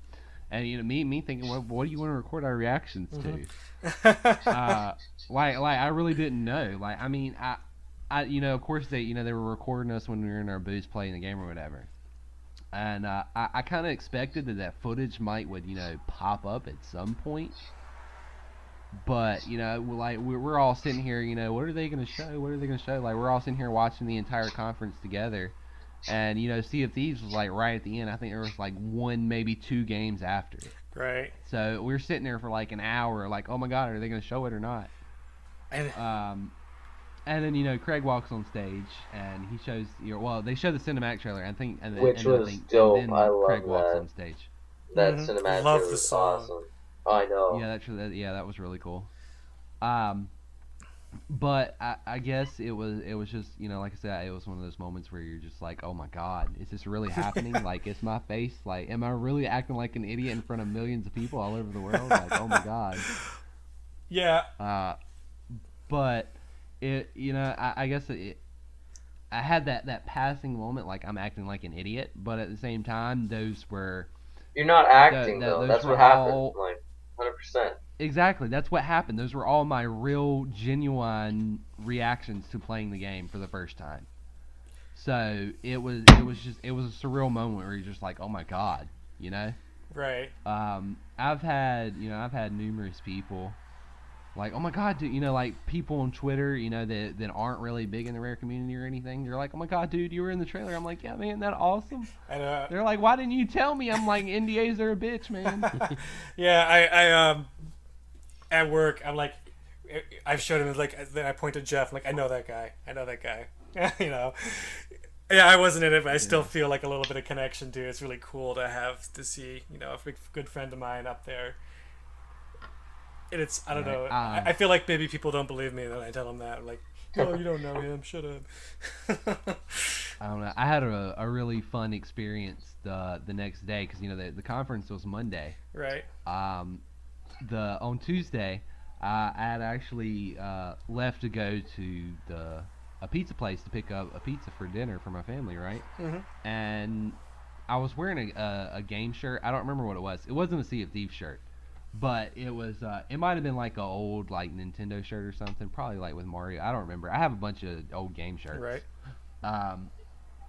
And me thinking, what do you want to record our reactions to? I really didn't know. Like, I mean, I of course they were recording us when we were in our booths playing the game or whatever. And I kind of expected that footage would pop up at some point. But we're all sitting here, what are they gonna show? What are they gonna show? Like, we're all sitting here watching the entire conference together. And, Sea of Thieves was, like, right at the end. I think there was, like, 1, maybe 2 games after it. Right. So we were sitting there for, like, an hour, like, oh, my God, are they going to show it or not? And then, Craig walks on stage, and he shows, they show the cinematic trailer, I think. Which was dope. And then I love Craig walks that. on stage. That cinematic Love trailer the was song. awesome. I know. Yeah, that was really cool. But I guess it was just, like I said, it was one of those moments where you're just like, oh my God, is this really happening? Like, it's my face. Like, am I really acting like an idiot in front of millions of people all over the world? Like, oh my God. Yeah. But I guess I had that passing moment, like I'm acting like an idiot. But at the same time, those were. You're not acting though. That's what happened. Like, 100%. Exactly, that's what happened. Those were all my real, genuine reactions to playing the game for the first time. So it was a surreal moment where you're just like, oh my God, Right. I've had numerous people like, oh my god, dude, like people on Twitter, that aren't really big in the rare community or anything. They're like, oh my god, dude, you were in the trailer. I'm like, yeah, man, that awesome. And they're like, why didn't you tell me? I'm like, NDAs are a bitch, man. yeah, I at work, I'm like, I've showed him, like, then I point to Jeff, I'm like, I know that guy. Yeah, I wasn't in it, but I still feel like a little bit of connection to it. It's really cool to see, a good friend of mine up there. And it's, I don't know, I feel like maybe people don't believe me when I tell them that. I'm like, oh, you don't know him, shut up. I don't know. I had a really fun experience the next day because, the conference was Monday. Right. On Tuesday, I had actually left to go to a pizza place to pick up a pizza for dinner for my family, right? Mm-hmm. And I was wearing a game shirt. I don't remember what it was. It wasn't a Sea of Thieves shirt, but it was. It might have been like an old like Nintendo shirt or something, probably like with Mario. I don't remember. I have a bunch of old game shirts. Right.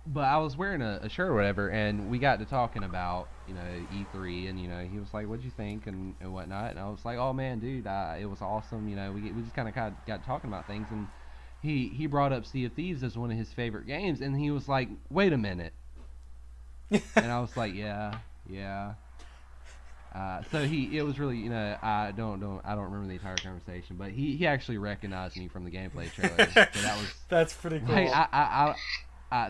But I was wearing a shirt or whatever, and we got to talking about, E3, and, he was like, what'd you think, and whatnot, and I was like, oh, man, dude, it was awesome, we just kind of got talking about things, and he brought up Sea of Thieves as one of his favorite games, and he was like, wait a minute, and I was like, yeah, so it was really, I don't remember the entire conversation, but he actually recognized me from the gameplay trailer, so that was... That's pretty cool. Like,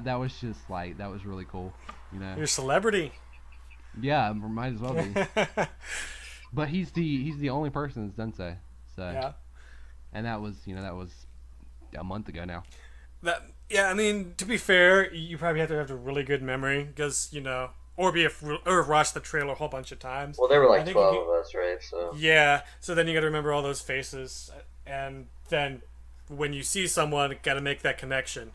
that was just like, that was really cool, You're a celebrity. Yeah, might as well be. But he's the only person that's done so. Yeah. And that was a month ago now. I mean, to be fair, you probably have to have a really good memory because or watched the trailer a whole bunch of times. Well, there were like 12 of us, right? So yeah, so then you got to remember all those faces, and then when you see someone, got to make that connection.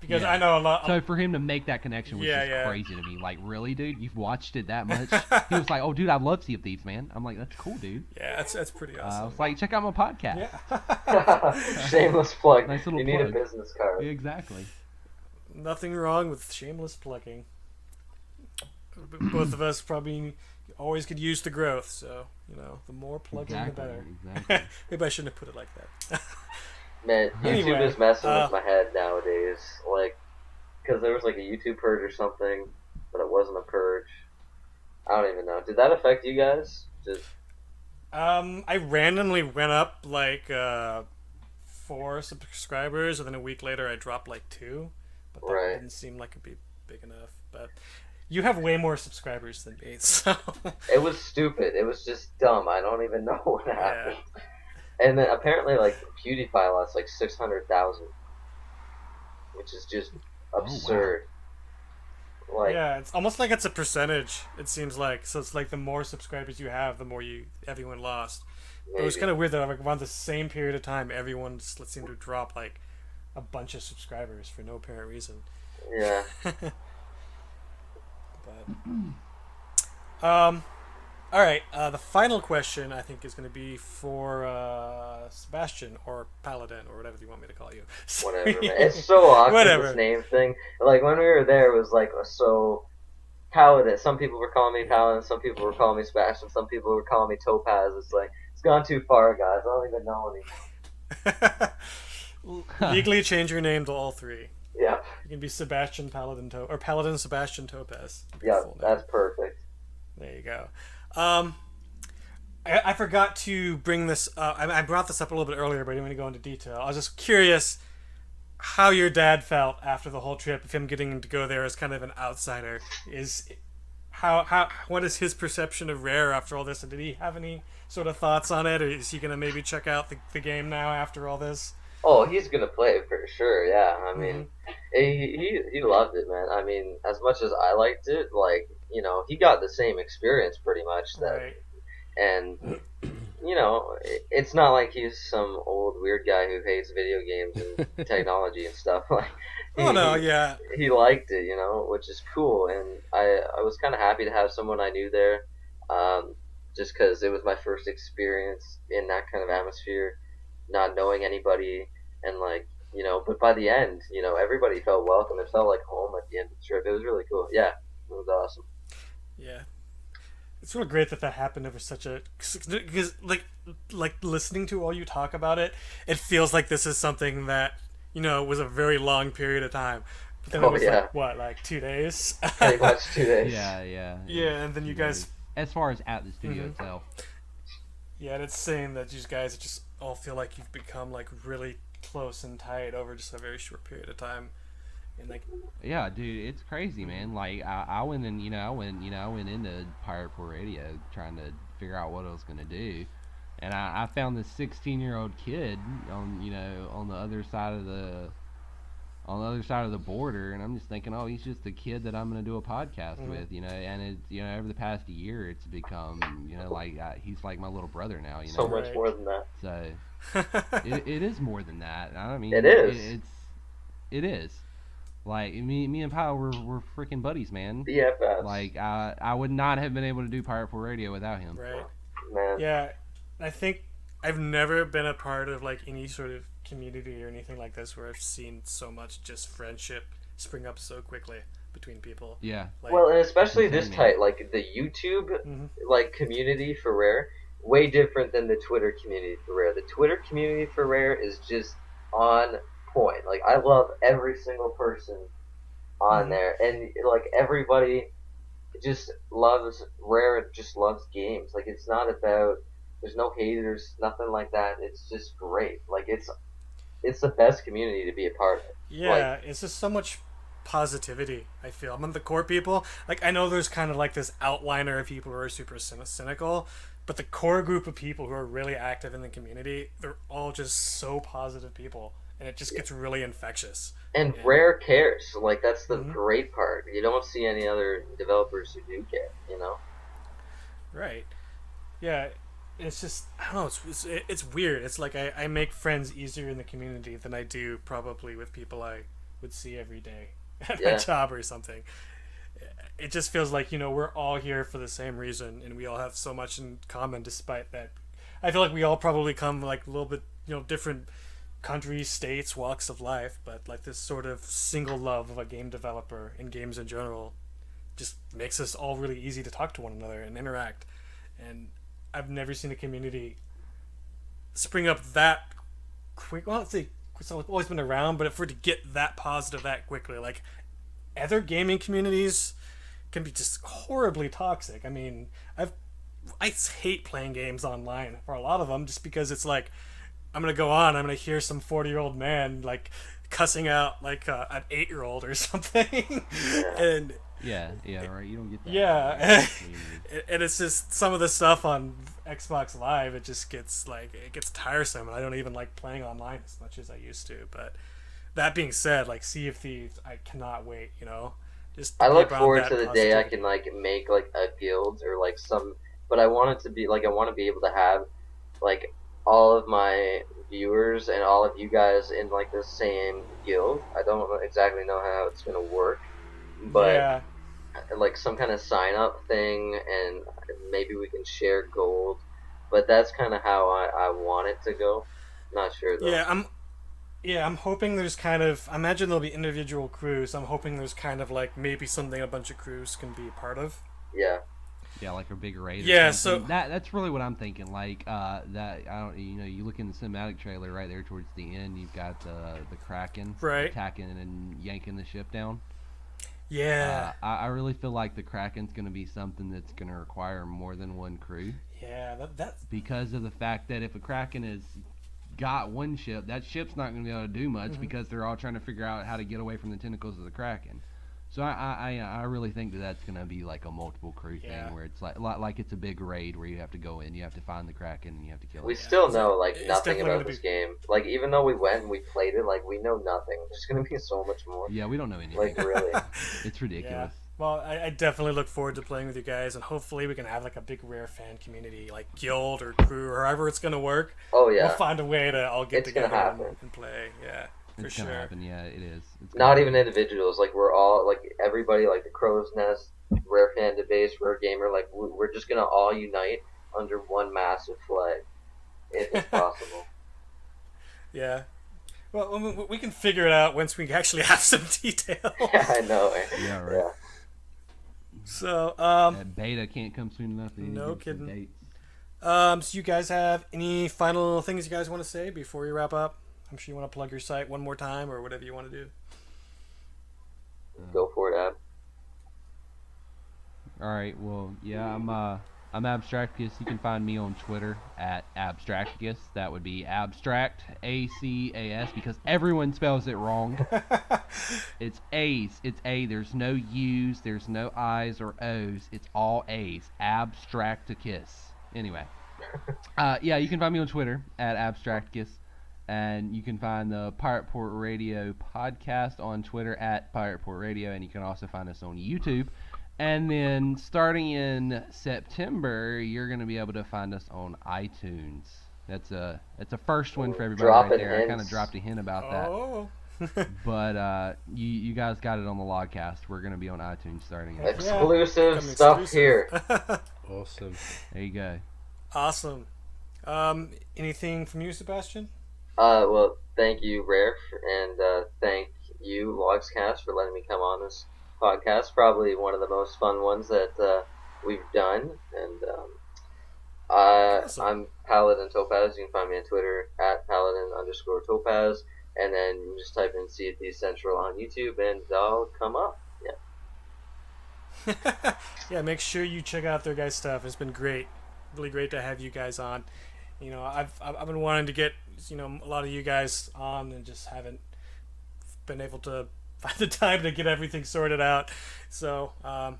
Because I know a lot. So for him to make that connection was just crazy to me. Like, really, dude? You've watched it that much? He was like, oh, dude, I love Sea of Thieves, man. I'm like, that's cool, dude. Yeah, that's pretty awesome. I was like, check out my podcast. Yeah. Shameless plug. Nice little you plug. need a business card. Exactly. Nothing wrong with shameless plugging. Both of us probably always could use the growth, so, the more plugging, the better. Exactly. Maybe I shouldn't have put it like that. Man, Anyway, YouTube is messing with my head nowadays. Like, because there was like a YouTube purge or something, but it wasn't a purge. I don't even know. Did that affect you guys? I randomly went up like 4 subscribers, and then a week later I dropped like 2. But that didn't seem like it'd be big enough. But you have way more subscribers than me, so... It was stupid. It was just dumb. I don't even know what happened. Yeah. And then apparently, like, PewDiePie lost like 600,000, which is just absurd. Oh, wow. Like, yeah, it's almost like it's a percentage. It seems like so. It's like the more subscribers you have, the more everyone lost. It was kind of weird though. Like around the same period of time, everyone just seemed to drop like a bunch of subscribers for no apparent reason. Yeah. But all right, the final question I think is going to be for Sebastian or Paladin or whatever you want me to call you. Whatever, man. It's so awkward, this name thing. Like, when we were there, it was like, so, Paladin. Some people were calling me Paladin, some people were calling me Sebastian, some people were calling me Topaz. It's like, it's gone too far, guys. I don't even know anymore. Legally change your name to all 3. Yeah. You can be Sebastian Paladin or Paladin Sebastian Topaz. Yeah, that's perfect. There you go. I forgot to bring this up. I brought this up a little bit earlier, but I didn't want to go into detail. I was just curious how your dad felt after the whole trip, of him getting to go there as kind of an outsider. What is his perception of Rare after all this? And did he have any sort of thoughts on it, or is he going to maybe check out the game now after all this? Oh, he's going to play it for sure, yeah. I mean, he loved it, man. I mean, as much as I liked it, like, he got the same experience pretty much. And, it's not like he's some old weird guy who hates video games and technology and stuff. Like, he liked it, which is cool. And I was kind of happy to have someone I knew there, just because it was my first experience in that kind of atmosphere, not knowing anybody, and like, but by the end, everybody felt welcome. It felt like home at the end of the trip. It was really cool. Yeah, it was awesome. Yeah. it's really great that happened over such a because like listening to all you talk about it, it feels like this is something that was a very long period of time. But then it was like what, like 2 days? Pretty much 2 days. Yeah, and then you guys, as far as at the studio itself. Yeah, and it's saying that you guys just all feel like you've become like really close and tight over just a very short period of time. And like, yeah, dude, it's crazy, man. Like I went and I went into Pirate 4 Radio trying to figure out what I was gonna do, and I found this 16-year-old kid on on the other side of the border, and I'm just thinking, oh, he's just a kid that I'm gonna do a podcast with, and it's over the past year, it's become like he's like my little brother now, So much more than that. So it is more than that. I mean, it is. It is. Like me and Kyle we're freaking buddies, man. BFFs. Like I would not have been able to do Pirate 4 Radio without him. Right. Man. Yeah, I think I've never been a part of like any sort of community or anything like this where I've seen so much just friendship spring up so quickly between people. Yeah. Like, well, and especially this tight, like the YouTube like community for Rare, way different than the Twitter community for Rare. The Twitter community for Rare is just on point. Like, I love every single person on there, and like everybody just loves Rare and just loves games. Like, it's not about, there's no haters, nothing like that. It's just great. Like, it's the best community to be a part of. Yeah, it's just so much positivity, I feel. Among the core people, like, I know there's kind of like this outliner of people who are super cynical, but the core group of people who are really active in the community, they're all just so positive people, and it just gets really infectious. And Rare cares. Like, that's the great part. You don't see any other developers who do care, Right. Yeah, it's just, I don't know, it's weird. It's like I make friends easier in the community than I do probably with people I would see every day at my job or something. It just feels like, we're all here for the same reason, and we all have so much in common, despite that. I feel like we all probably come like a little bit, different countries, states, walks of life, but like this sort of single love of a game developer and games in general just makes us all really easy to talk to one another and interact. And I've never seen a community spring up that quick. Well, let's say it's always been around, but for it to get that positive that quickly, like other gaming communities can be just horribly toxic. I mean, I hate playing games online for a lot of them, just because it's like, I'm gonna go on, I'm gonna hear some 40-year-old man like cussing out like an 8-year-old or something, and yeah, right. You don't get that. Yeah, and it's just some of the stuff on Xbox Live. It just gets tiresome, and I don't even like playing online as much as I used to. But that being said, like Sea of Thieves, I cannot wait. Just I look forward to the day I can like make like a guild or like some. But I want it to be like, I want to be able to have like all of my viewers and all of you guys in like the same guild. I don't exactly know how it's gonna work, but like some kind of sign up thing, and maybe we can share gold. But that's kind of how I want it to go. Not sure though. I'm hoping there's kind of, I imagine there'll be individual crews. I'm hoping there's kind of like maybe something a bunch of crews can be a part of. Yeah, like a big raid. Yeah, so that's really what I'm thinking. Like that, I don't, you look in the cinematic trailer right there towards the end. You've got the Kraken attacking and yanking the ship down. Yeah, I really feel like the Kraken's going to be something that's going to require more than one crew. Yeah, that's because of the fact that if a Kraken has got one ship, that ship's not going to be able to do much because they're all trying to figure out how to get away from the tentacles of the Kraken. So I really think that's going to be like a multiple crew thing where it's like it's a big raid where you have to go in, you have to find the Kraken, and you have to kill it. We still know like nothing about this game. Like, even though we went and we played it, like we know nothing. There's going to be so much more. Yeah, we don't know anything. Like, really. It's ridiculous. Yeah. Well, I definitely look forward to playing with you guys, and hopefully we can have like a big Rare fan community, like guild or crew or however it's going to work. Oh yeah. We'll find a way to all get together and play. Yeah. It's gonna happen, yeah, it is. Not even individuals, like we're all, like everybody, like the Crow's Nest, Rare Fan Debase, Rare Gamer, like we're just gonna all unite under one massive flag, if it's possible. Yeah. Well, we can figure it out once we actually have some details. Yeah, I know. Yeah, right. So, That beta can't come soon enough. They need No to give some kidding. dates. so you guys have any final things you guys want to say before we wrap up? I'm sure you want to plug your site one more time or whatever you want to do. Go for it, Ab. All right. Well, yeah, I'm Abstractacas. You can find me on Twitter at Abstractacas. That would be abstract ACAS because everyone spells it wrong. It's A's. It's A. There's no U's. There's no I's or O's. It's all A's. Abstractacas. Anyway, yeah, you can find me on Twitter at Abstractacas, and you can find the Pirate Port Radio podcast on Twitter at Pirate Port Radio, and you can also find us on YouTube. And then starting in September, you're going to be able to find us on iTunes. That's a first one for everybody right there. I kind of dropped a hint about that. Oh. But you guys got it on the Logcast. We're going to be on iTunes starting in Exclusive Become stuff exclusive. here. Awesome. There you go. Awesome. Anything from you, Sebastian? Well, thank you, Rare, and thank you, Logscast, for letting me come on this podcast. Probably one of the most fun ones that we've done. And Awesome. I'm Paladin Topaz. You can find me on Twitter at Paladin_Topaz. And then you just type in CFD Central on YouTube and I'll come up. Yeah. Yeah, make sure you check out their guys' stuff. It's been great. Really great to have you guys on. You know, I've been wanting to get, you know, a lot of you guys on and just haven't been able to find the time to get everything sorted out. So,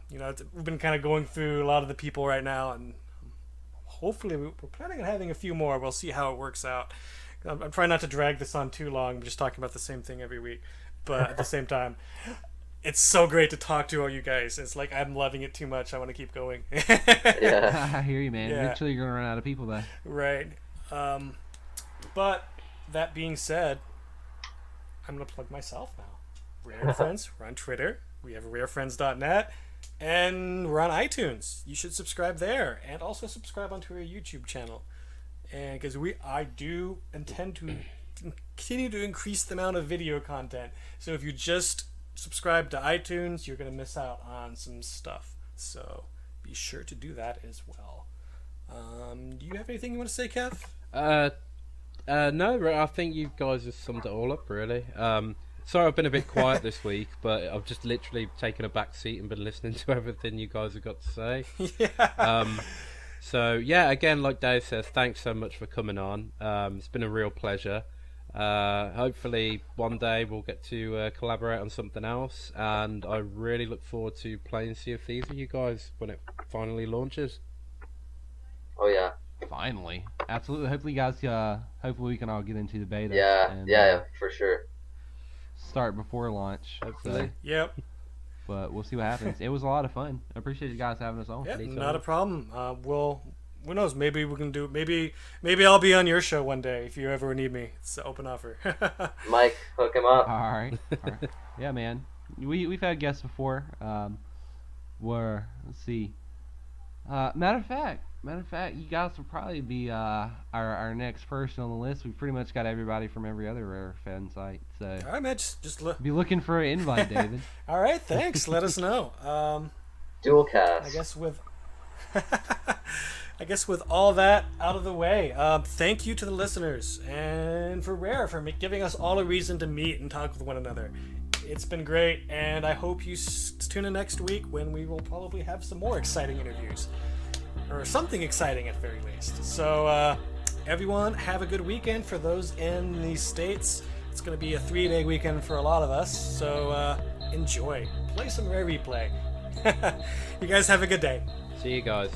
you know, we've been kind of going through a lot of the people right now, and hopefully we're planning on having a few more. We'll see how it works out. I'm trying not to drag this on too long. I'm just talking about the same thing every week. But at the same time, it's so great to talk to all you guys. It's like I'm loving it too much. I want to keep going. Yeah. I hear you, man. Yeah. Eventually you're going to run out of people, though. Right. But that being said, I'm going to plug myself now. Rare and Friends. We're on Twitter. We have rarefriends.net. And we're on iTunes. You should subscribe there. And also subscribe onto our YouTube channel. And because I do intend to continue to increase the amount of video content. So if you just subscribe to iTunes, you're going to miss out on some stuff. So be sure to do that as well. Do you have anything you want to say, Kev? No, I think you guys have summed it all up, really. Sorry I've been a bit quiet this week, but I've just literally taken a back seat and been listening to everything you guys have got to say. Yeah. So, yeah, again, like Dave says, thanks so much for coming on. It's been a real pleasure. Hopefully one day we'll get to collaborate on something else, and I really look forward to playing Sea of Thieves with you guys when it finally launches. Oh, yeah. Finally. Absolutely. Hopefully, guys, hopefully we can all get into the beta. Yeah, and, yeah, for sure. Start before launch. Hopefully. Yep. But we'll see what happens. It was a lot of fun. I appreciate you guys having us on. Yeah, Anytime. not a problem. Who knows? Maybe we can do. Maybe I'll be on your show one day if you ever need me. It's an open offer. Mike, hook him up. All right. All right. Yeah, man. We've had guests before. Let's see. Matter of fact, you guys will probably be our next person on the list. We've pretty much got everybody from every other Rare fan site. So All right, man. Just look. be looking for an invite, David. All right, thanks. Let us know. Dual cast. I guess with all that out of the way, thank you to the listeners and for Rare for giving us all a reason to meet and talk with one another. It's been great, and I hope you tune in next week when we will probably have some more exciting interviews. Or something exciting at the very least. So, everyone, have a good weekend for those in the States. It's going to be a 3-day weekend for a lot of us, so enjoy. Play some Rare Replay. You guys have a good day. See you guys.